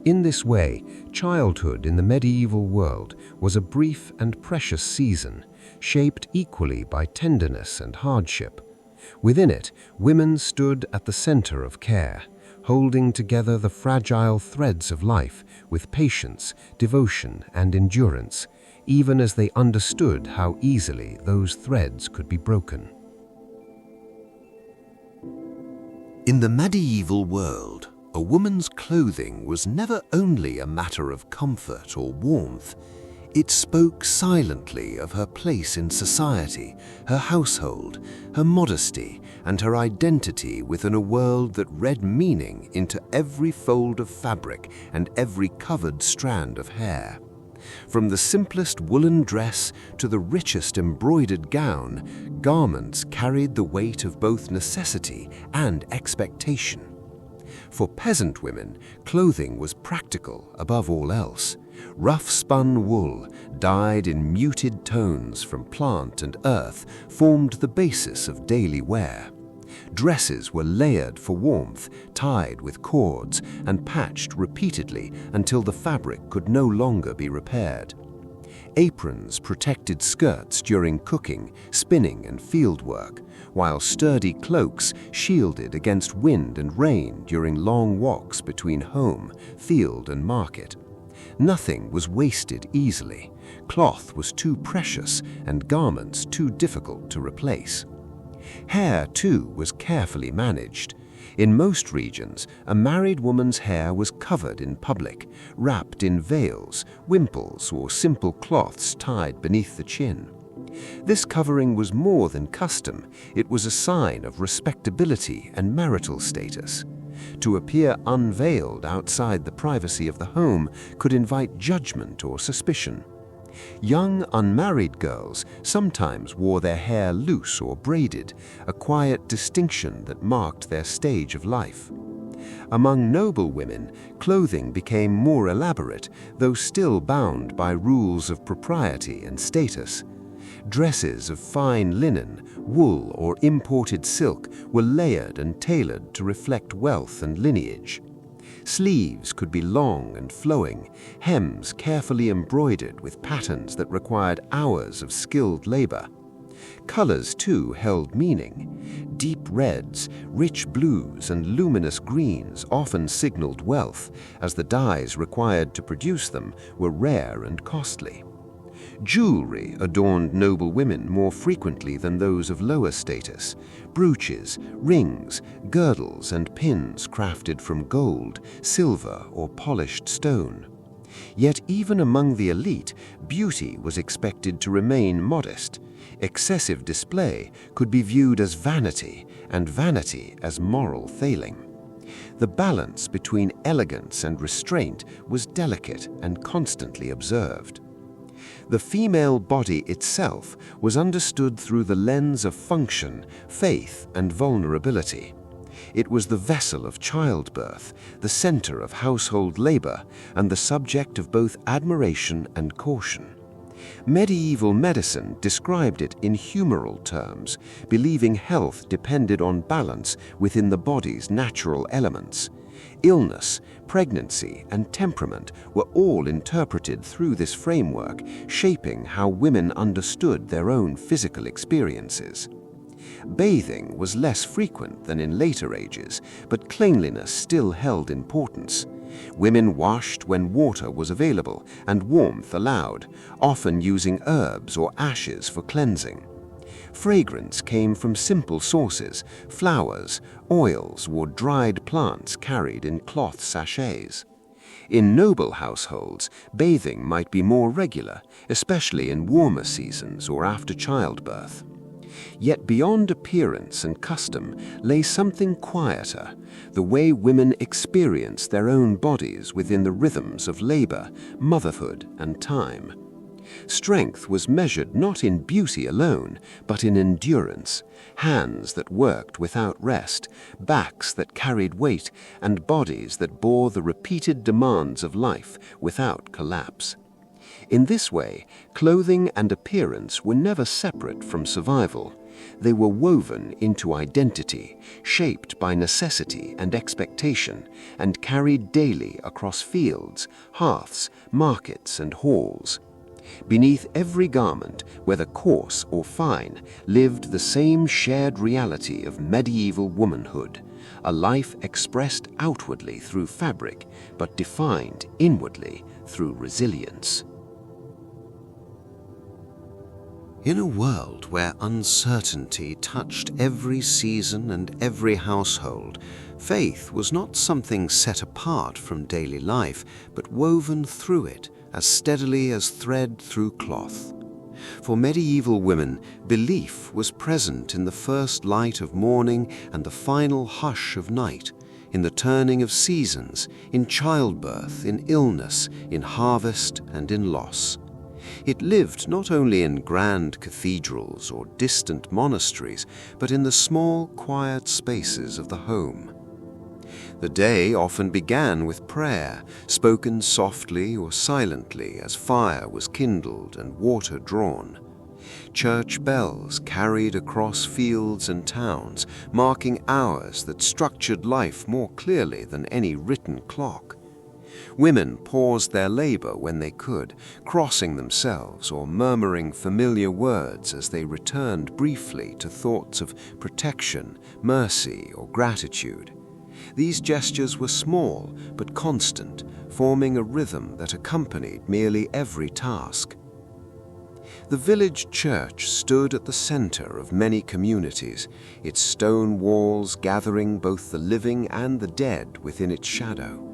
Speaker 2: In this way, childhood in the medieval world was a brief and precious season, shaped equally by tenderness and hardship. Within it, women stood at the center of care, holding together the fragile threads of life with patience, devotion, and endurance, even as they understood how easily those threads could be broken.
Speaker 1: In the medieval world, a woman's clothing was never only a matter of comfort or warmth. It spoke silently of her place in society, her household, her modesty, and her identity within a world that read meaning into every fold of fabric and every covered strand of hair. From the simplest woolen dress to the richest embroidered gown, garments carried the weight of both necessity and expectation. For peasant women, clothing was practical above all else. Rough-spun wool, dyed in muted tones from plant and earth, formed the basis of daily wear. Dresses were layered for warmth, tied with cords, and patched repeatedly until the fabric could no longer be repaired. Aprons protected skirts during cooking, spinning, and fieldwork, while sturdy cloaks shielded against wind and rain during long walks between home, field, and market. Nothing was wasted easily. Cloth was too precious and garments too difficult to replace. Hair, too, was carefully managed. In most regions, a married woman's hair was covered in public, wrapped in veils, wimples, or simple cloths tied beneath the chin. This covering was more than custom. It was a sign of respectability and marital status. To appear unveiled outside the privacy of the home could invite judgment or suspicion. Young unmarried girls sometimes wore their hair loose or braided, a quiet distinction that marked their stage of life. Among noble women, clothing became more elaborate, though still bound by rules of propriety and status. Dresses of fine linen, wool, or imported silk were layered and tailored to reflect wealth and lineage. Sleeves could be long and flowing, hems carefully embroidered with patterns that required hours of skilled labor. Colors, too, held meaning. Deep reds, rich blues, and luminous greens often signaled wealth, as the dyes required to produce them were rare and costly. Jewelry adorned noble women more frequently than those of lower status. Brooches, rings, girdles, and pins crafted from gold, silver, or polished stone. Yet even among the elite, beauty was expected to remain modest. Excessive display could be viewed as vanity, and vanity as moral failing. The balance between elegance and restraint was delicate and constantly observed. The female body itself was understood through the lens of function, faith, and vulnerability. It was the vessel of childbirth, the center of household labor, and the subject of both admiration and caution. Medieval medicine described it in humoral terms, believing health depended on balance within the body's natural elements. Illness, pregnancy, and temperament were all interpreted through this framework, shaping how women understood their own physical experiences. Bathing was less frequent than in later ages, but cleanliness still held importance. Women washed when water was available and warmth allowed, often using herbs or ashes for cleansing. Fragrance came from simple sources: flowers, oils, or dried plants carried in cloth sachets.
Speaker 2: In noble households, bathing might be more regular, especially in warmer seasons or after childbirth. Yet beyond appearance and custom lay something quieter, the way women experience their own bodies within the rhythms of labor, motherhood, and time. Strength was measured not in beauty alone, but in endurance, hands that worked without rest, backs that carried weight, and bodies that bore the repeated demands of life without collapse. In this way, clothing and appearance were never separate from survival. They were woven into identity, shaped by necessity and expectation, and carried daily across fields, hearths, markets, and halls. Beneath every garment, whether coarse or fine, lived the same shared reality of medieval womanhood, a life expressed outwardly through fabric, but defined inwardly through resilience.
Speaker 1: In a world where uncertainty touched every season and every household, faith was not something set apart from daily life, but woven through it as steadily as thread through cloth. For medieval women, belief was present in the first light of morning and the final hush of night, in the turning of seasons, in childbirth, in illness, in harvest, and in loss. It lived not only in grand cathedrals or distant monasteries, but in the small, quiet spaces of the home. The day often began with prayer, spoken softly or silently as fire was kindled and water drawn. Church bells carried across fields and towns, marking hours that structured life more clearly than any written clock. Women paused their labor when they could, crossing themselves or murmuring familiar words as they returned briefly to thoughts of protection, mercy, or gratitude. These gestures were small but constant, forming a rhythm that accompanied nearly every task. The village church stood at the center of many communities, its stone walls gathering both the living and the dead within its shadow.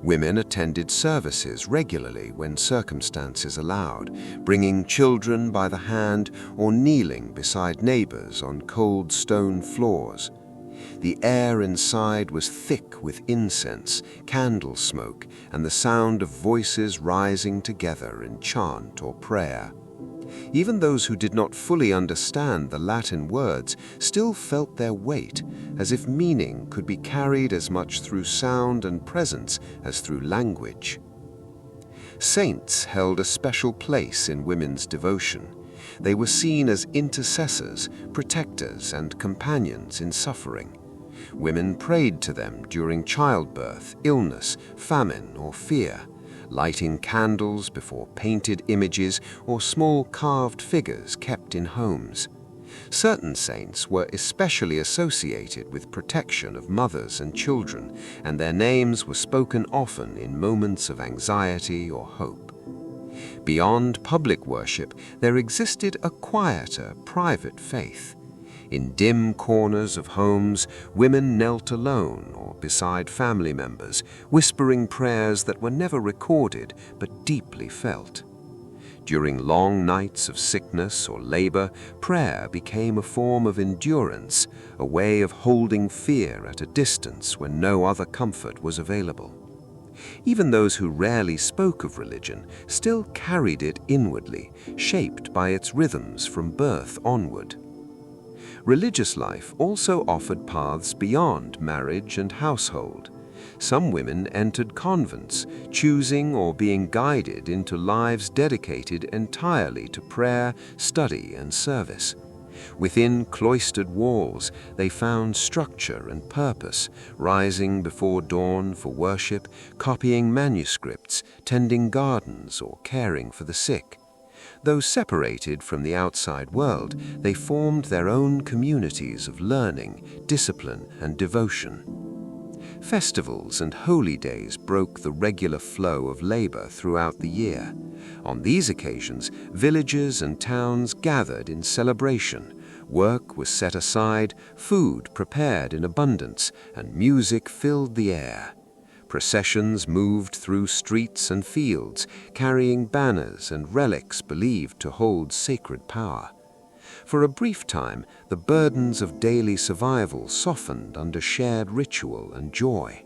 Speaker 1: Women attended services regularly when circumstances allowed, bringing children by the hand or kneeling beside neighbors on cold stone floors. The air inside was thick with incense, candle smoke, and the sound of voices rising together in chant or prayer. Even those who did not fully understand the Latin words still felt their weight, as if meaning could be carried as much through sound and presence as through language. Saints held a special place in women's devotion. They were seen as intercessors, protectors, and companions in suffering. Women prayed to them during childbirth, illness, famine, or fear, lighting candles before painted images or small carved figures kept in homes. Certain saints were especially associated with protection of mothers and children, and their names were spoken often in moments of anxiety or hope. Beyond public worship, there existed a quieter, private faith. In dim corners of homes, women knelt alone or beside family members, whispering prayers that were never recorded but deeply felt. During long nights of sickness or labor, prayer became a form of endurance, a way of holding fear at a distance when no other comfort was available. Even those who rarely spoke of religion still carried it inwardly, shaped by its rhythms from birth onward. Religious life also offered paths beyond marriage and household. Some women entered convents, choosing or being guided into lives dedicated entirely to prayer, study, and service. Within cloistered walls, they found structure and purpose, rising before dawn for worship, copying manuscripts, tending gardens, or caring for the sick. Though separated from the outside world, they formed their own communities of learning, discipline, and devotion. Festivals and holy days broke the regular flow of labor throughout the year. On these occasions, villages and towns gathered in celebration. Work was set aside, food prepared in abundance, and music filled the air.
Speaker 2: Processions moved through streets and fields, carrying banners and relics believed to hold sacred power. For a brief time, the burdens of daily survival softened under shared ritual and joy.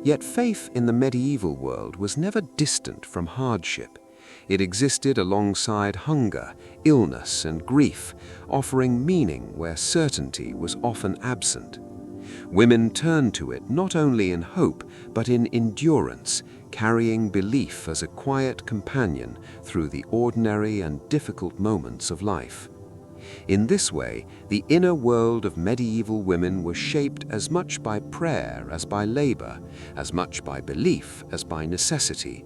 Speaker 2: Yet faith in the medieval world was never distant from hardship. It existed alongside hunger, illness, and grief, offering meaning where certainty was often absent. Women turned to it not only in hope, but in endurance, carrying belief as a quiet companion through the ordinary and difficult moments of life. In this way, the inner world of medieval women was shaped as much by prayer as by labor, as much by belief as by necessity.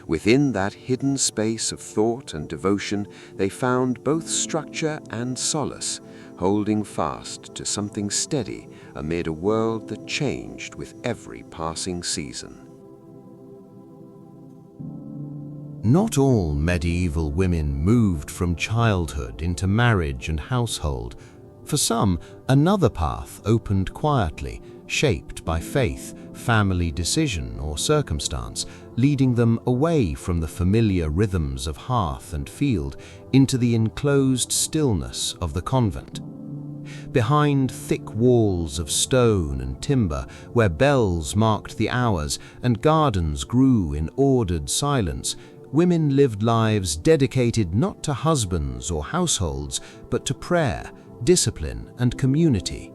Speaker 2: Within that hidden space of thought and devotion, they found both structure and solace, holding fast to something steady amid a world that changed with every passing season.
Speaker 1: Not all medieval women moved from childhood into marriage and household. For some, another path opened quietly, shaped by faith, family decision, or circumstance, leading them away from the familiar rhythms of hearth and field into the enclosed stillness of the convent. Behind thick walls of stone and timber, where bells marked the hours and gardens grew in ordered silence, women lived lives dedicated not to husbands or households, but to prayer, discipline, and community.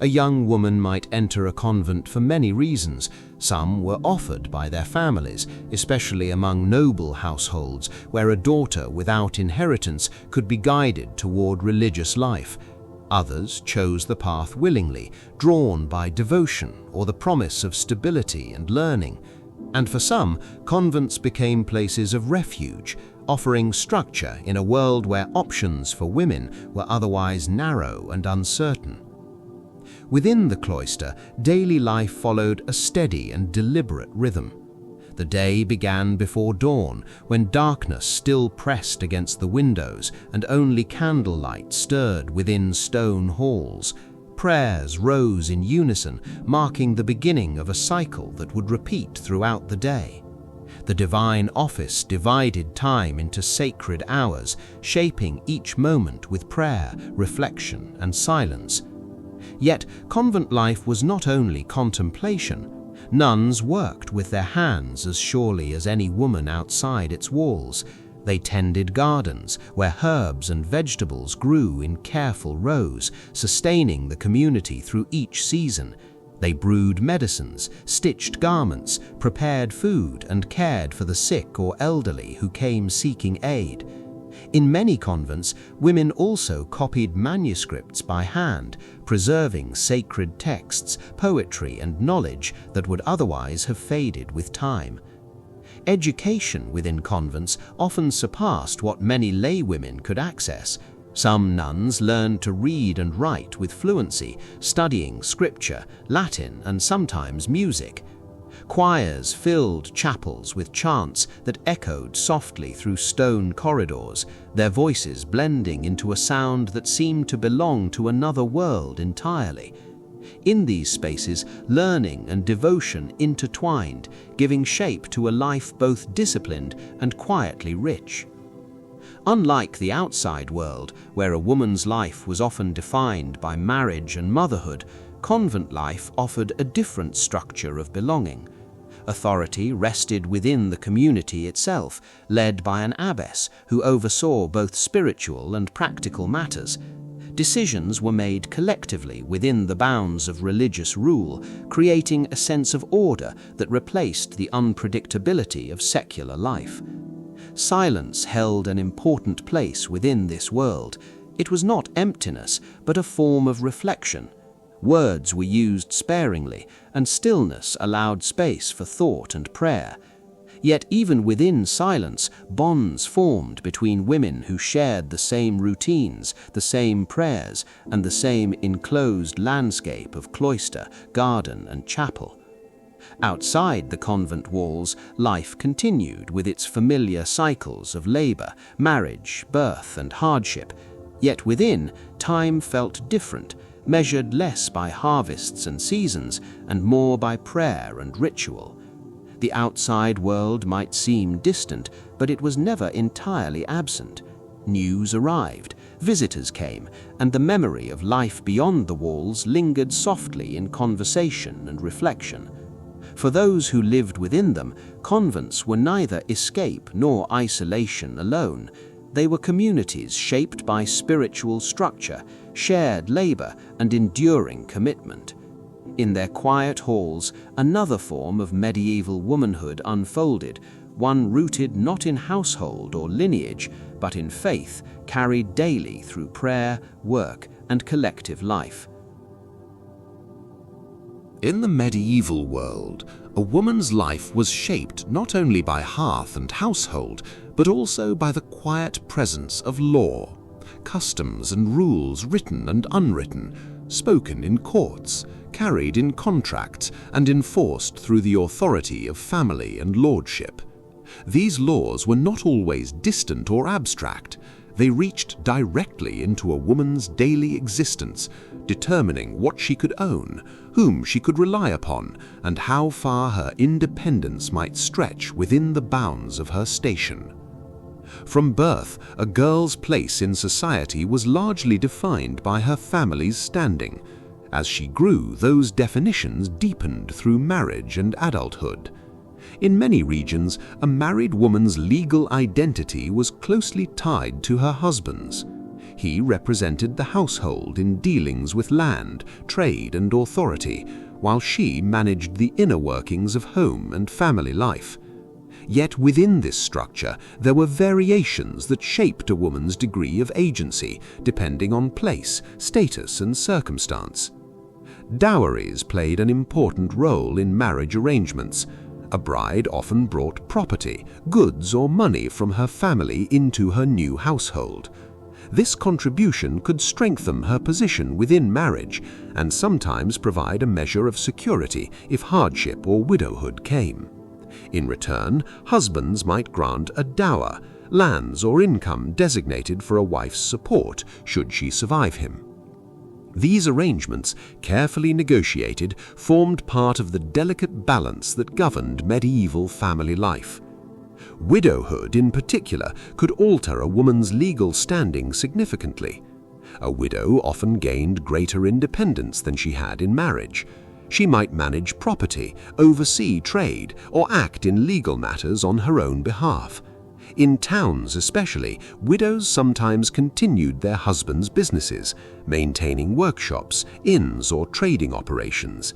Speaker 1: A young woman might enter a convent for many reasons. Some were offered by their families, especially among noble households, where a daughter without inheritance could be guided toward religious life. Others chose the path willingly, drawn by devotion or the promise of stability and learning. And for some, convents became places of refuge, offering structure in a world where options for women were otherwise narrow and uncertain. Within the cloister, daily life followed a steady and deliberate rhythm. The day began before dawn, when darkness still pressed against the windows and only candlelight stirred within stone halls. Prayers rose in unison, marking the beginning of a cycle that would repeat throughout the day. The divine office divided time into sacred hours, shaping each moment with prayer, reflection, and silence. Yet, convent life was not only contemplation. Nuns worked with their hands as surely as any woman outside its walls. They tended gardens where herbs and vegetables grew in careful rows, sustaining the community through each season. They brewed medicines, stitched garments, prepared food, and cared for the sick or elderly who came seeking aid. In many convents, women also copied manuscripts by hand, preserving sacred texts, poetry, and knowledge that would otherwise have faded with time. Education within convents often surpassed what many laywomen could access. Some nuns learned to read and write with fluency, studying scripture, Latin, and sometimes music. Choirs filled chapels with chants that echoed softly through stone corridors, their voices blending into a sound that seemed to belong to another world entirely. In these spaces, learning and devotion intertwined, giving shape to a life both disciplined and quietly rich. Unlike the outside world, where a woman's life was often defined by marriage and motherhood, convent life offered a different structure of belonging. Authority rested within the community itself, led by an abbess who oversaw both spiritual and practical matters. Decisions were made collectively within the bounds of religious rule, creating a sense of order that replaced the unpredictability of secular life. Silence held an important place within this world. It was not emptiness, but a form of reflection. Words were used sparingly, and stillness allowed space for thought and prayer. Yet even within silence, bonds formed between women who shared the same routines, the same prayers, and the same enclosed landscape of cloister, garden, and chapel. Outside the convent walls, life continued with its familiar cycles of labor, marriage, birth, and hardship. Yet within, time felt different,
Speaker 3: measured less by harvests and seasons and more by prayer and ritual. The outside world might seem distant, but it was never entirely absent. News arrived, visitors came, and the memory of life beyond the walls lingered softly in conversation and reflection. For those who lived within them, convents were neither escape nor isolation alone. They were communities shaped by spiritual structure, shared labor, and enduring commitment. In their quiet halls, another form of medieval womanhood unfolded, one rooted not in household or lineage, but in faith carried daily through prayer, work, and collective life.
Speaker 1: In the medieval world, a woman's life was shaped not only by hearth and household, but also by the quiet presence of law, customs and rules written and unwritten, spoken in courts, carried in contracts, and enforced through the authority of family and lordship. These laws were not always distant or abstract. They reached directly into a woman's daily existence, determining what she could own, whom she could rely upon, and how far her independence might stretch within the bounds of her station. From birth, a girl's place in society was largely defined by her family's standing. As she grew, those definitions deepened through marriage and adulthood. In many regions, a married woman's legal identity was closely tied to her husband's. He represented the household in dealings with land, trade, and authority, while she managed the inner workings of home and family life. Yet within this structure, there were variations that shaped a woman's degree of agency, depending on place, status, and circumstance. Dowries played an important role in marriage arrangements. A bride often brought property, goods, or money from her family into her new household. This contribution could strengthen her position within marriage and sometimes provide a measure of security if hardship or widowhood came. In return, husbands might grant a dower, lands or income designated for a wife's support should she survive him. These arrangements, carefully negotiated, formed part of the delicate balance that governed medieval family life. Widowhood, in particular, could alter a woman's legal standing significantly. A widow often gained greater independence than she had in marriage. She might manage property, oversee trade, or act in legal matters on her own behalf. In towns especially, widows sometimes continued their husbands' businesses, maintaining workshops, inns, or trading operations.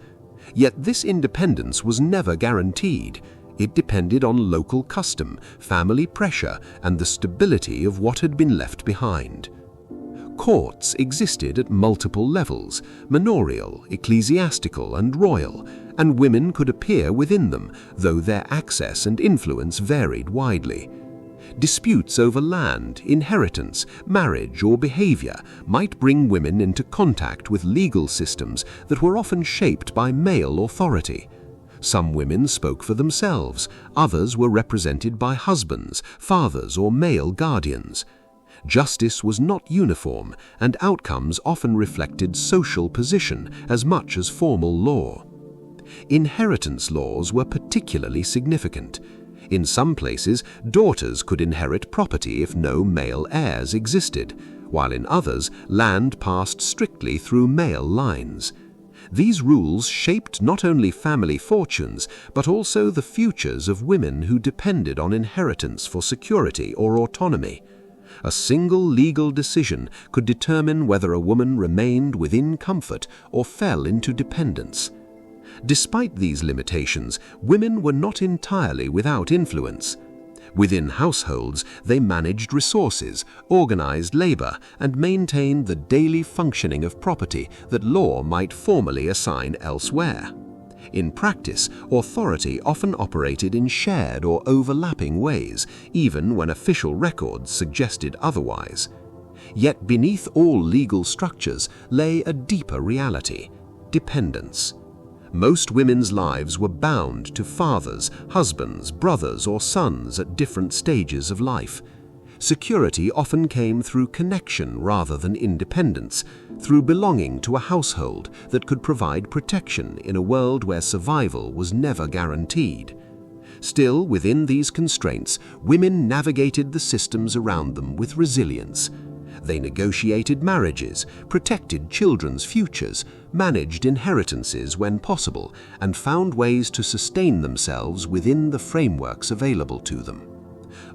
Speaker 1: Yet this independence was never guaranteed. It depended on local custom, family pressure, and the stability of what had been left behind. Courts existed at multiple levels, manorial, ecclesiastical, and royal, and women could appear within them, though their access and influence varied widely. Disputes over land, inheritance, marriage, or behavior might bring women into contact with legal systems that were often shaped by male authority. Some women spoke for themselves, others were represented by husbands, fathers, or male guardians. Justice was not uniform, and outcomes often reflected social position as much as formal law. Inheritance laws were particularly significant. In some places, daughters could inherit property if no male heirs existed, while in others, land passed strictly through male lines. These rules shaped not only family fortunes, but also the futures of women who depended on inheritance for security or autonomy. A single legal decision could determine whether a woman remained within comfort or fell into dependence. Despite these limitations, women were not entirely without influence. Within households, they managed resources, organized labor, and maintained the daily functioning of property that law might formally assign elsewhere. In practice, authority often operated in shared or overlapping ways, even when official records suggested otherwise. Yet beneath all legal structures lay a deeper reality: dependence. Most women's lives were bound to fathers, husbands, brothers, or sons at different stages of life. Security often came through connection rather than independence, through belonging to a household that could provide protection in a world where survival was never guaranteed. Still, within these constraints, women navigated the systems around them with resilience. They negotiated marriages, protected children's futures, managed inheritances when possible, and found ways to sustain themselves within the frameworks available to them.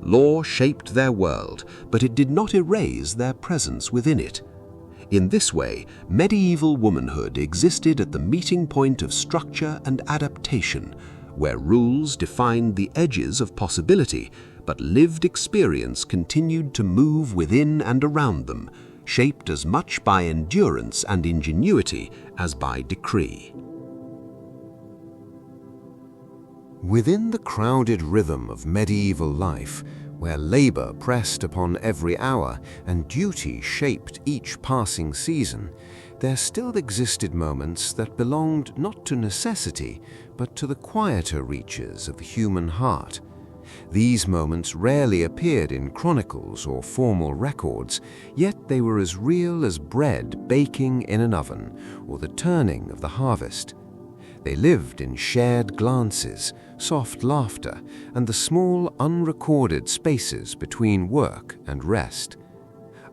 Speaker 1: Law shaped their world, but it did not erase their presence within it. In this way, medieval womanhood existed at the meeting point of structure and adaptation, where rules defined the edges of possibility, but lived experience continued to move within and around them, shaped as much by endurance and ingenuity as by decree.
Speaker 2: Within the crowded rhythm of medieval life, where labor pressed upon every hour and duty shaped each passing season, there still existed moments that belonged not to necessity, but to the quieter reaches of the human heart. These moments rarely appeared in chronicles or formal records, yet they were as real as bread baking in an oven or the turning of the harvest. They lived in shared glances, soft laughter, and the small, unrecorded spaces between work and rest.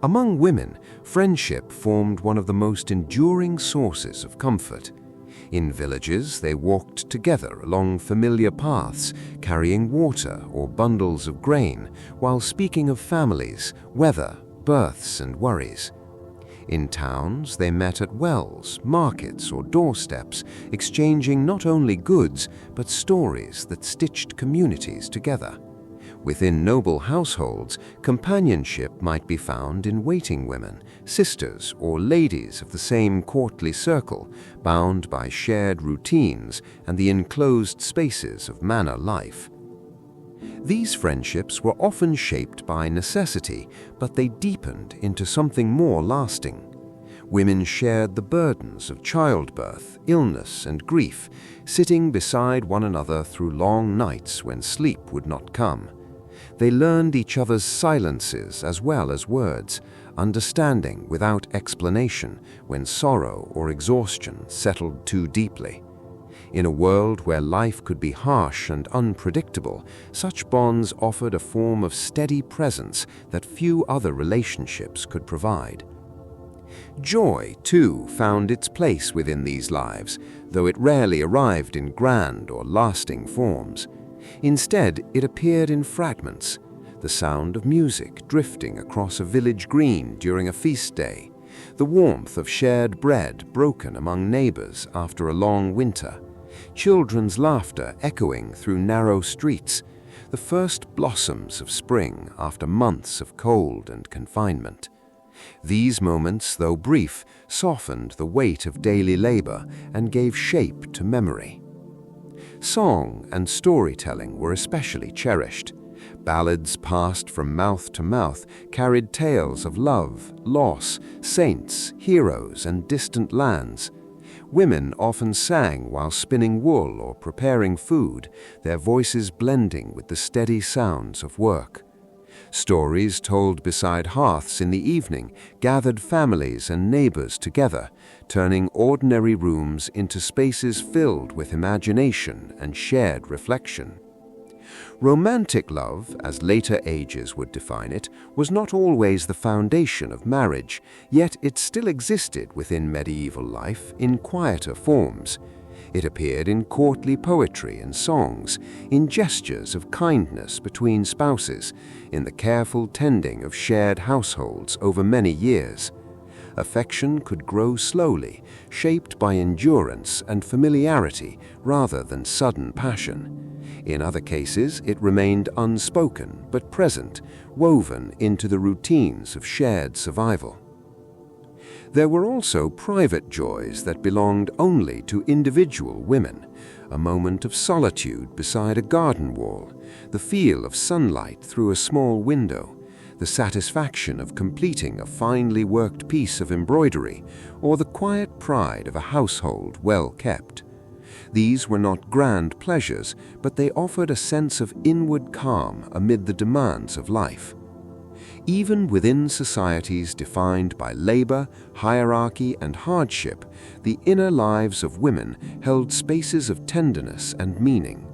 Speaker 2: Among women, friendship formed one of the most enduring sources of comfort. In villages, they walked together along familiar paths, carrying water or bundles of grain, while speaking of families, weather, births, and worries. In towns, they met at wells, markets, or doorsteps, exchanging not only goods, but stories that stitched communities together. Within noble households, companionship might be found in waiting women, sisters, or ladies of the same courtly circle, bound by shared routines and the enclosed spaces of manor life. These friendships were often shaped by necessity, but they deepened into something more lasting. Women shared the burdens of childbirth, illness, and grief, sitting beside one another through long nights when sleep would not come. They learned each other's silences as well as words, understanding without explanation when sorrow or exhaustion settled too deeply. In a world where life could be harsh and unpredictable, such bonds offered a form of steady presence that few other relationships could provide. Joy, too, found its place within these lives, though it rarely arrived in grand or lasting forms. Instead, it appeared in fragments: the sound of music drifting across a village green during a feast day, the warmth of shared bread broken among neighbors after a long winter, children's laughter echoing through narrow streets, the first blossoms of spring after months of cold and confinement. These moments, though brief, softened the weight of daily labor and gave shape to memory. Song and storytelling were especially cherished. Ballads passed from mouth to mouth carried tales of love, loss, saints, heroes, and distant lands. Women often sang while spinning wool or preparing food, their voices blending with the steady sounds of work. Stories told beside hearths in the evening gathered families and neighbors together, turning ordinary rooms into spaces filled with imagination and shared reflection. Romantic love, as later ages would define it, was not always the foundation of marriage, yet it still existed within medieval life in quieter forms. It appeared in courtly poetry and songs, in gestures of kindness between spouses, in the careful tending of shared households over many years. Affection could grow slowly, shaped by endurance and familiarity rather than sudden passion. In other cases, it remained unspoken but present, woven into the routines of shared survival. There were also private joys that belonged only to individual women: a moment of solitude beside a garden wall, the feel of sunlight through a small window, the satisfaction of completing a finely worked piece of embroidery, or the quiet pride of a household well kept. These were not grand pleasures, but they offered a sense of inward calm amid the demands of life. Even within societies defined by labor, hierarchy, and hardship, the inner lives of women held spaces of tenderness and meaning.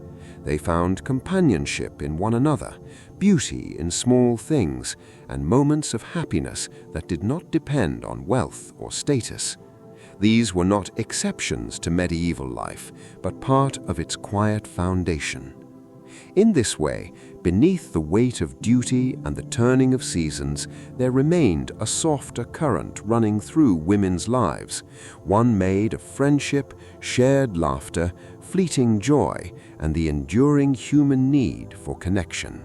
Speaker 2: They found companionship in one another, beauty in small things, and moments of happiness that did not depend on wealth or status. These were not exceptions to medieval life, but part of its quiet foundation. In this way, beneath the weight of duty and the turning of seasons, there remained a softer current running through women's lives, one made of friendship, shared laughter, fleeting joy, and the enduring human need for connection.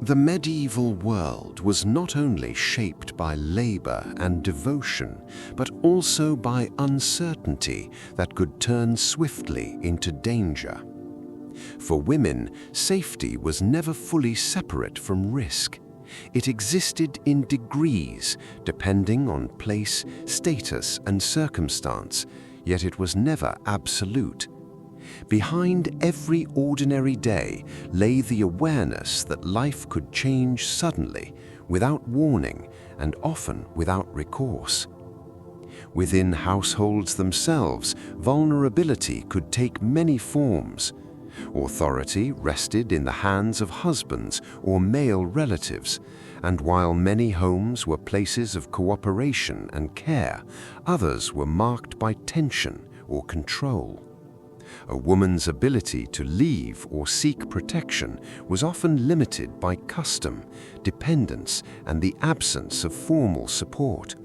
Speaker 1: The medieval world was not only shaped by labor and devotion, but also by uncertainty that could turn swiftly into danger. For women, safety was never fully separate from risk. It existed in degrees, depending on place, status, and circumstance, yet it was never absolute. Behind every ordinary day lay the awareness that life could change suddenly, without warning, and often without recourse. Within households themselves, vulnerability could take many forms. Authority rested in the hands of husbands or male relatives, and while many homes were places of cooperation and care, others were marked by tension or control. A woman's ability to leave or seek protection was often limited by custom, dependence, and the absence of formal support.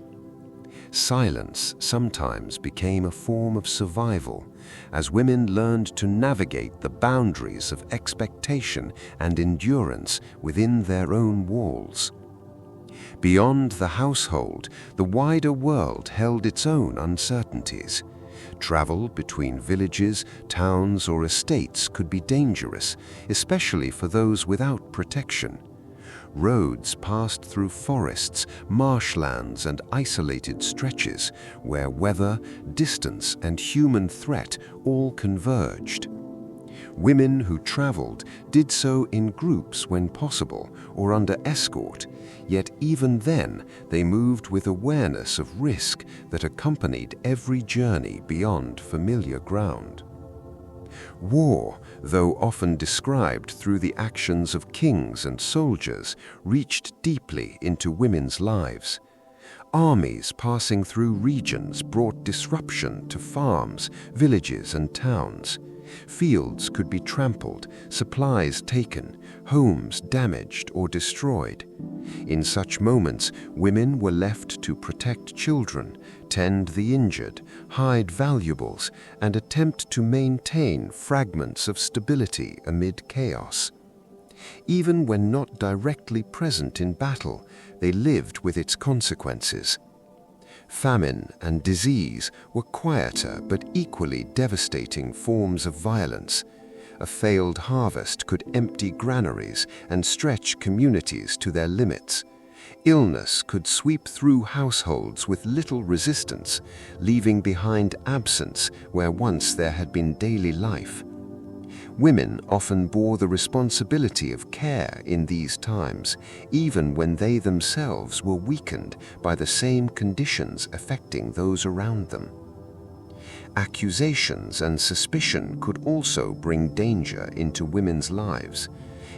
Speaker 1: Silence sometimes became a form of survival, as women learned to navigate the boundaries of expectation and endurance within their own walls. Beyond the household, the wider world held its own uncertainties. Travel between villages, towns, or estates could be dangerous, especially for those without protection. Roads passed through forests, marshlands, and isolated stretches where weather, distance, and human threat all converged. Women who traveled did so in groups when possible or under escort, yet even then they moved with awareness of risk that accompanied every journey beyond familiar ground. War, though often described through the actions of kings and soldiers, reached deeply into women's lives. Armies passing through regions brought disruption to farms, villages, and towns. Fields could be trampled, supplies taken, homes damaged or destroyed. In such moments, women were left to protect children, tend the injured, hide valuables, and attempt to maintain fragments of stability amid chaos. Even when not directly present in battle, they lived with its consequences. Famine and disease were quieter but equally devastating forms of violence. A failed harvest could empty granaries and stretch communities to their limits. Illness could sweep through households with little resistance, leaving behind absence where once there had been daily life. Women often bore the responsibility of care in these times, even when they themselves were weakened by the same conditions affecting those around them. Accusations and suspicion could also bring danger into women's lives.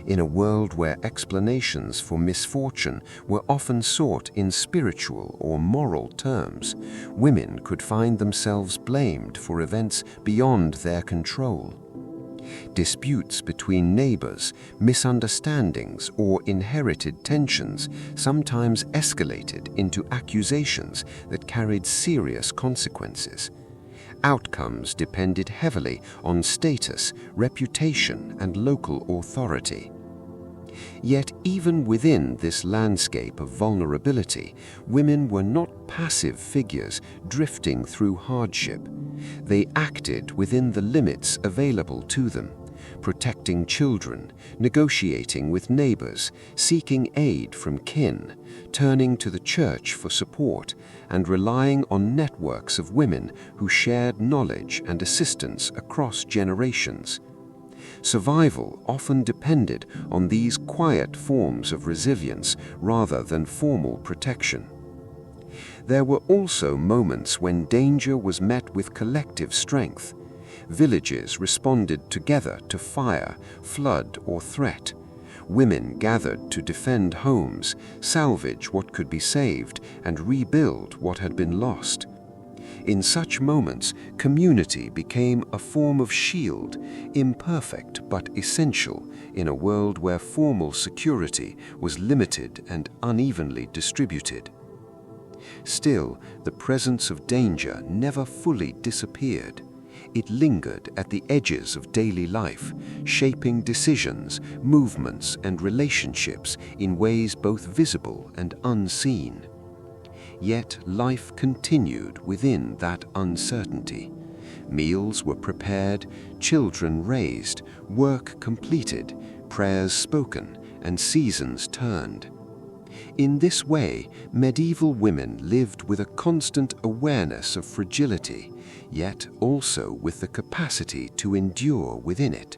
Speaker 1: In a world where explanations for misfortune were often sought in spiritual or moral terms, women could find themselves blamed for events beyond their control. Disputes between neighbors, misunderstandings, or inherited tensions sometimes escalated into accusations that carried serious consequences. Outcomes depended heavily on status, reputation, and local authority. Yet even within this landscape of vulnerability, women were not passive figures drifting through hardship. They acted within the limits available to them, protecting children, negotiating with neighbors, seeking aid from kin, turning to the church for support, and relying on networks of women who shared knowledge and assistance across generations.
Speaker 2: Survival often depended on these quiet forms of resilience rather than formal protection. There were also moments when danger was met with collective strength. Villages responded together to fire, flood, or threat. Women gathered to defend homes, salvage what could be saved, and rebuild what had been lost. In such moments, community became a form of shield, imperfect but essential in a world where formal security was limited and unevenly distributed. Still, the presence of danger never fully disappeared. It lingered at the edges of daily life, shaping decisions, movements, and relationships in ways both visible and unseen. Yet life continued within that uncertainty. Meals were prepared, children raised, work completed, prayers spoken, and seasons turned. In this way, medieval women lived with a constant awareness of fragility, yet also with the capacity to endure within it.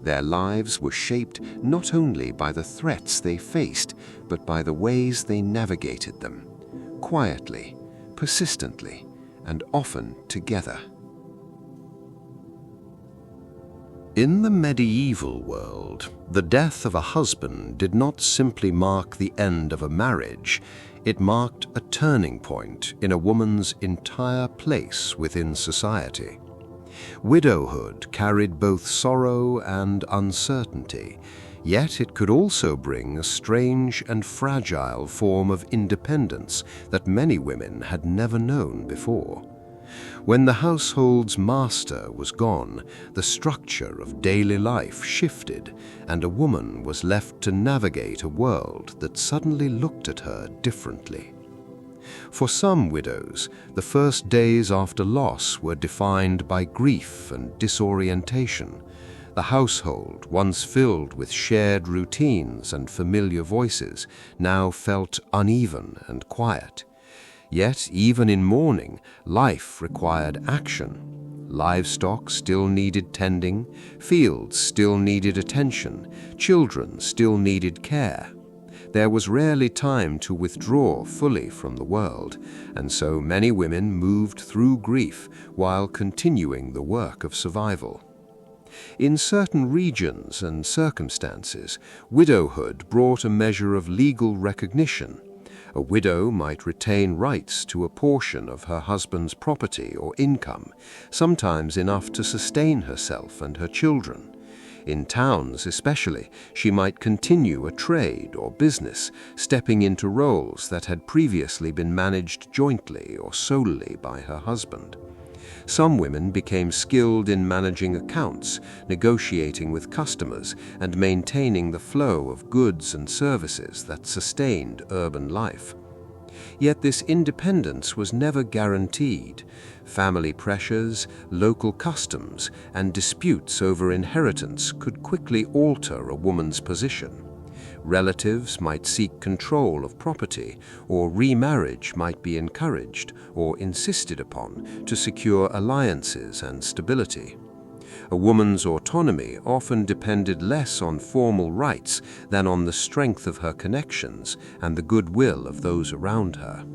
Speaker 2: Their lives were shaped not only by the threats they faced, but by the ways they navigated them, quietly, persistently, and often together.
Speaker 1: In the medieval world, the death of a husband did not simply mark the end of a marriage, it marked a turning point in a woman's entire place within society. Widowhood carried both sorrow and uncertainty, yet it could also bring a strange and fragile form of independence that many women had never known before. When the household's master was gone, the structure of daily life shifted, and a woman was left to navigate a world that suddenly looked at her differently. For some widows, the first days after loss were defined by grief and disorientation. The household, once filled with shared routines and familiar voices, now felt uneven and quiet. Yet, even in mourning, life required action. Livestock still needed tending, fields still needed attention, children still needed care. There was rarely time to withdraw fully from the world, and so many women moved through grief while continuing the work of survival. In certain regions and circumstances, widowhood brought a measure of legal recognition. A widow might retain rights to a portion of her husband's property or income, sometimes enough to sustain herself and her children. In towns especially, she might continue a trade or business, stepping into roles that had previously been managed jointly or solely by her husband. Some women became skilled in managing accounts, negotiating with customers, and maintaining the flow of goods and services that sustained urban life. Yet this independence was never guaranteed. Family pressures, local customs, and disputes over inheritance could quickly alter a woman's position. Relatives might seek control of property, or remarriage might be encouraged or insisted upon to secure alliances and stability. A woman's autonomy often depended less on formal rights than on the strength of her connections and the goodwill of those around her.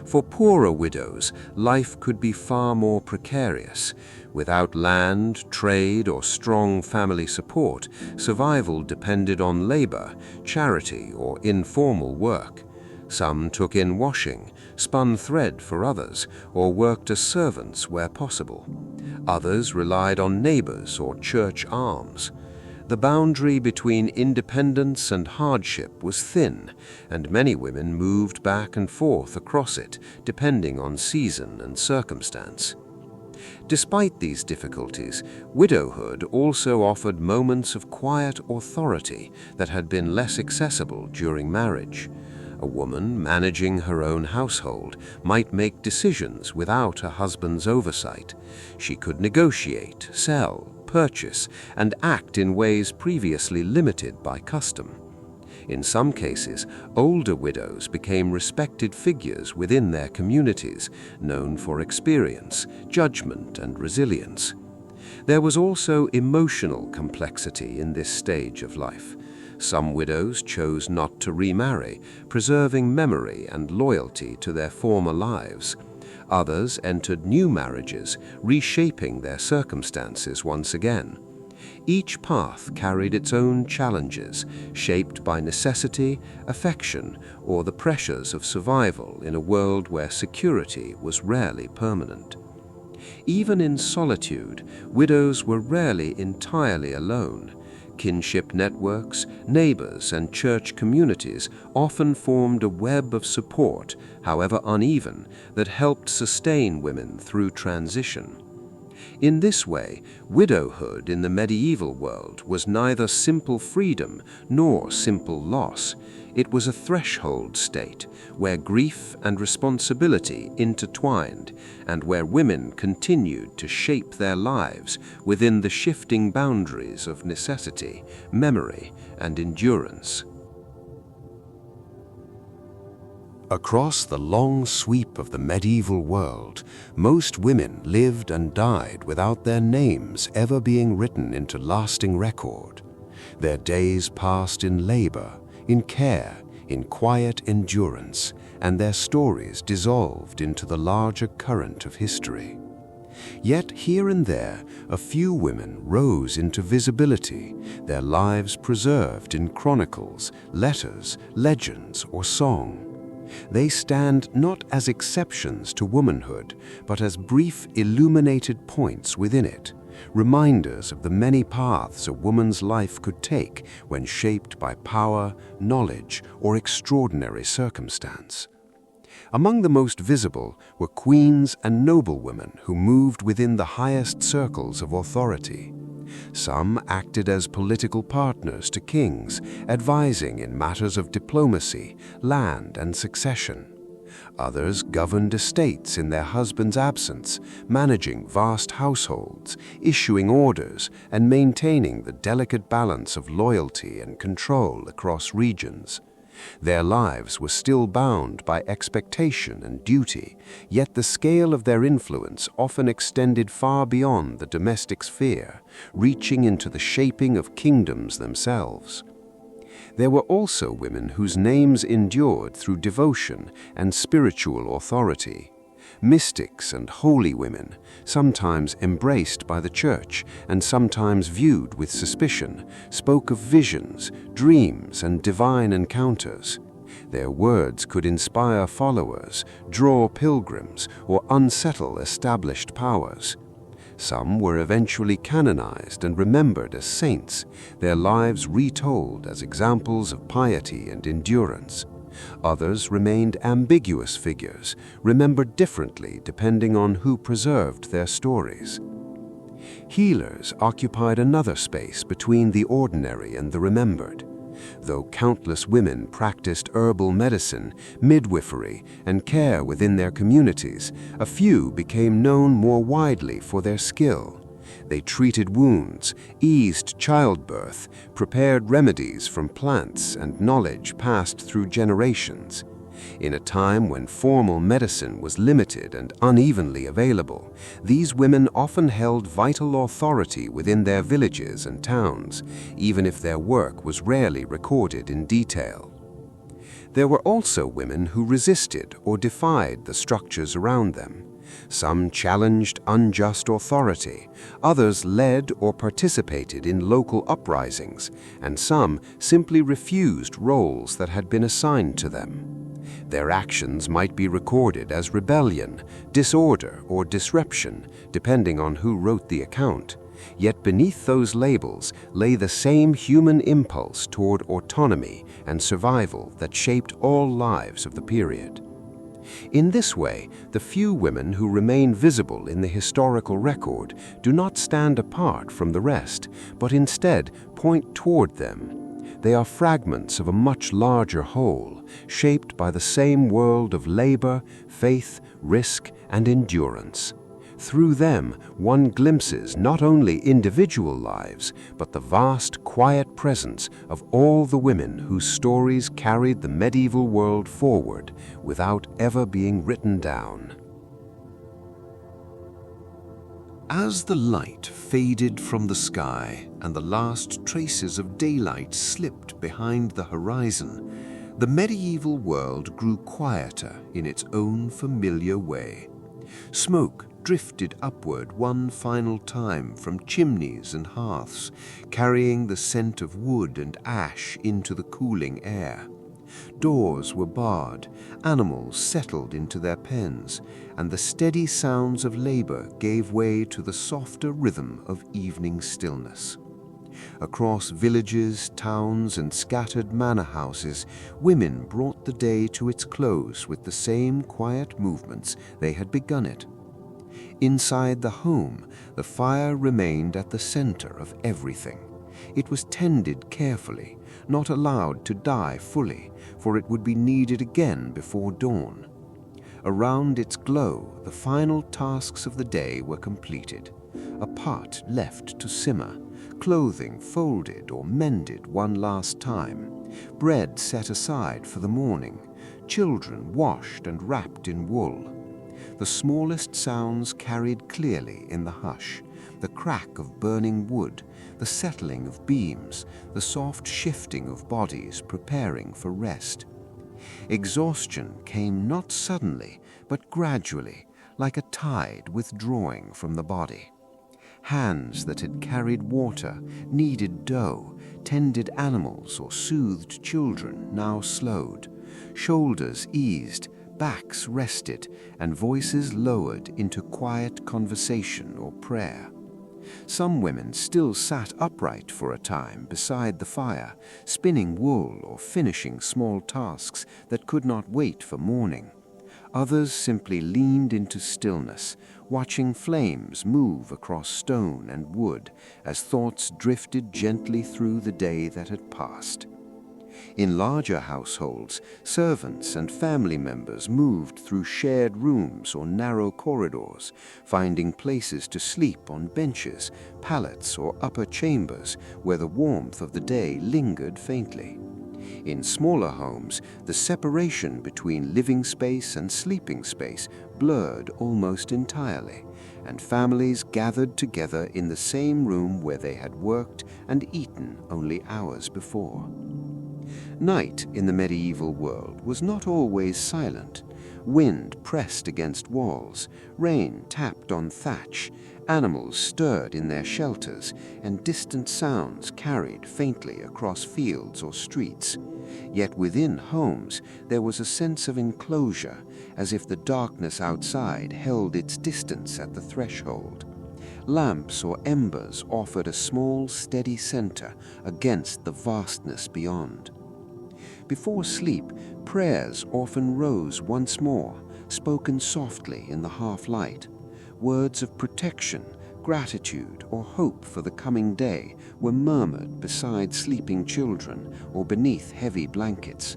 Speaker 1: For poorer widows, life could be far more precarious. Without land, trade, or strong family support, survival depended on labor, charity, or informal work. Some took in washing, spun thread for others, or worked as servants where possible. Others relied on neighbors or church alms. The boundary between independence and hardship was thin, and many women moved back and forth across it, depending on season and circumstance. Despite these difficulties, widowhood also offered moments of quiet authority that had been less accessible during marriage. A woman managing her own household might make decisions without a husband's oversight. She could negotiate, sell, purchase, and act in ways previously limited by custom. In some cases, older widows became respected figures within their communities, known for experience, judgment, and resilience.
Speaker 2: There was also emotional complexity in this stage of life. Some widows chose not to remarry, preserving memory and loyalty to their former lives. Others entered new marriages, reshaping their circumstances once again. Each path carried its own challenges, shaped by necessity, affection, or the pressures of survival in a world where security was rarely permanent. Even in solitude, widows were rarely entirely alone. Kinship networks, neighbors, and church communities often formed a web of support, however uneven, that helped sustain women through transition. In this way, widowhood in the medieval world was neither simple freedom nor simple loss. It was a threshold state where grief and responsibility intertwined and where women continued to shape their lives within the shifting boundaries of necessity, memory, and endurance.
Speaker 1: Across the long sweep of the medieval world, most women lived and died without their names ever being written into lasting record. Their days passed in labor, in care, in quiet endurance, and their stories dissolved into the larger current of history. Yet here and there, a few women rose into visibility, their lives preserved in chronicles, letters, legends, or song. They stand not as exceptions to womanhood, but as brief illuminated points within it, reminders of the many paths a woman's life could take when shaped by power, knowledge, or extraordinary circumstance. Among the most visible were queens and noblewomen who moved within the highest circles of authority. Some acted as political partners to kings, advising in matters of diplomacy, land, and succession. Others governed estates in their husband's absence, managing vast households, issuing orders, and maintaining the delicate balance of loyalty and control across regions. Their lives were still bound by expectation and duty, yet the scale of their influence often extended far beyond the domestic sphere, reaching into the shaping of kingdoms themselves. There were also women whose names endured through devotion and spiritual authority. Mystics and holy women, sometimes embraced by the church and sometimes viewed with suspicion, spoke of visions, dreams, and divine encounters. Their words could inspire followers, draw pilgrims, or unsettle established powers. Some were eventually canonized and remembered as saints, their lives retold as examples of piety and endurance. Others remained ambiguous figures, remembered differently depending on who preserved their stories. Healers occupied another space between the ordinary and the remembered. Though countless women practiced herbal medicine, midwifery, and care within their communities, a few became known more widely for their skill. They treated wounds, eased childbirth, prepared remedies from plants and knowledge passed through generations. In a time when formal medicine was limited and unevenly available, these women often held vital authority within their villages and towns, even if their work was rarely recorded in detail. There were also women who resisted or defied the structures around them. Some challenged unjust authority, others led or participated in local uprisings, and some simply refused roles that had been assigned to them. Their actions might be recorded as rebellion, disorder, or disruption, depending on who wrote the account. Yet beneath those labels lay the same human impulse toward autonomy and survival that shaped all lives of the period. In this way, the few women who remain visible in the historical record do not stand apart from the rest, but instead point toward them. They are fragments of a much larger whole, shaped by the same world of labor, faith, risk, and endurance. Through them, one glimpses not only individual lives, but the vast, quiet presence of all the women whose stories carried the medieval world forward without ever being written down.
Speaker 2: As the light faded from the sky and the last traces of daylight slipped behind the horizon, the medieval world grew quieter in its own familiar way. Smoke drifted upward one final time from chimneys and hearths, carrying the scent of wood and ash into the cooling air. Doors were barred, animals settled into their pens, and the steady sounds of labor gave way to the softer rhythm of evening stillness. Across villages, towns, and scattered manor houses, women brought the day to its close with the same quiet movements they had begun it. Inside the home, the fire remained at the center of everything. It was tended carefully, not allowed to die fully, for it would be needed again before dawn. Around its glow, the final tasks of the day were completed. A pot left to simmer, clothing folded or mended one last time, bread set aside for the morning, children washed and wrapped in wool. The smallest sounds carried clearly in the hush, the crack of burning wood, the settling of beams, the soft shifting of bodies preparing for rest. Exhaustion came not suddenly, but gradually, like a tide withdrawing from the body. Hands that had carried water, kneaded dough, tended animals, or soothed children now slowed. Shoulders eased, backs rested, and voices lowered into quiet conversation or prayer. Some women still sat upright for a time beside the fire, spinning wool or finishing small tasks that could not wait for morning. Others simply leaned into stillness, watching flames move across stone and wood as thoughts drifted gently through the day that had passed. In larger households, servants and family members moved through shared rooms or narrow corridors, finding places to sleep on benches, pallets, or upper chambers where the warmth of the day lingered faintly. In smaller homes, the separation between living space and sleeping space blurred almost entirely, and families gathered together in the same room where they had worked and eaten only hours before. Night in the medieval world was not always silent. Wind pressed against walls, rain tapped on thatch, animals stirred in their shelters, and distant sounds carried faintly across fields or streets. Yet within homes there was a sense of enclosure, as if the darkness outside held its distance at the threshold. Lamps or embers offered a small, steady center against the vastness beyond. Before sleep, prayers often rose once more, spoken softly in the half-light. Words of protection, gratitude, or hope for the coming day were murmured beside sleeping children or beneath heavy blankets.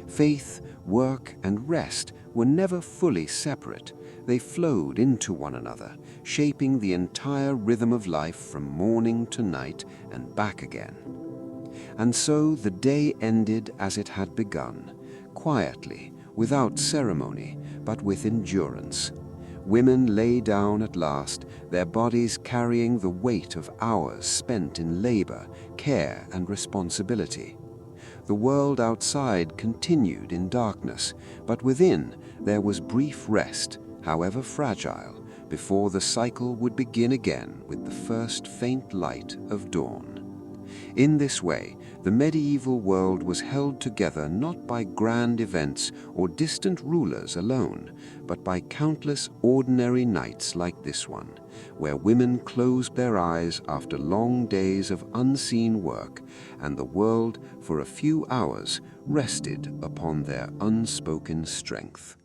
Speaker 2: Faith, work, and rest were never fully separate. They flowed into one another, shaping the entire rhythm of life from morning to night and back again. And so the day ended as it had begun, quietly, without ceremony, but with endurance. Women lay down at last, their bodies carrying the weight of hours spent in labor, care, and responsibility. The world outside continued in darkness, but within there was brief rest, however fragile, before the cycle would begin again with the first faint light of dawn. In this way, the medieval world was held together not by grand events or distant rulers alone, but by countless ordinary nights like this one, where women closed their eyes after long days of unseen work, and the world, for a few hours, rested upon their unspoken strength.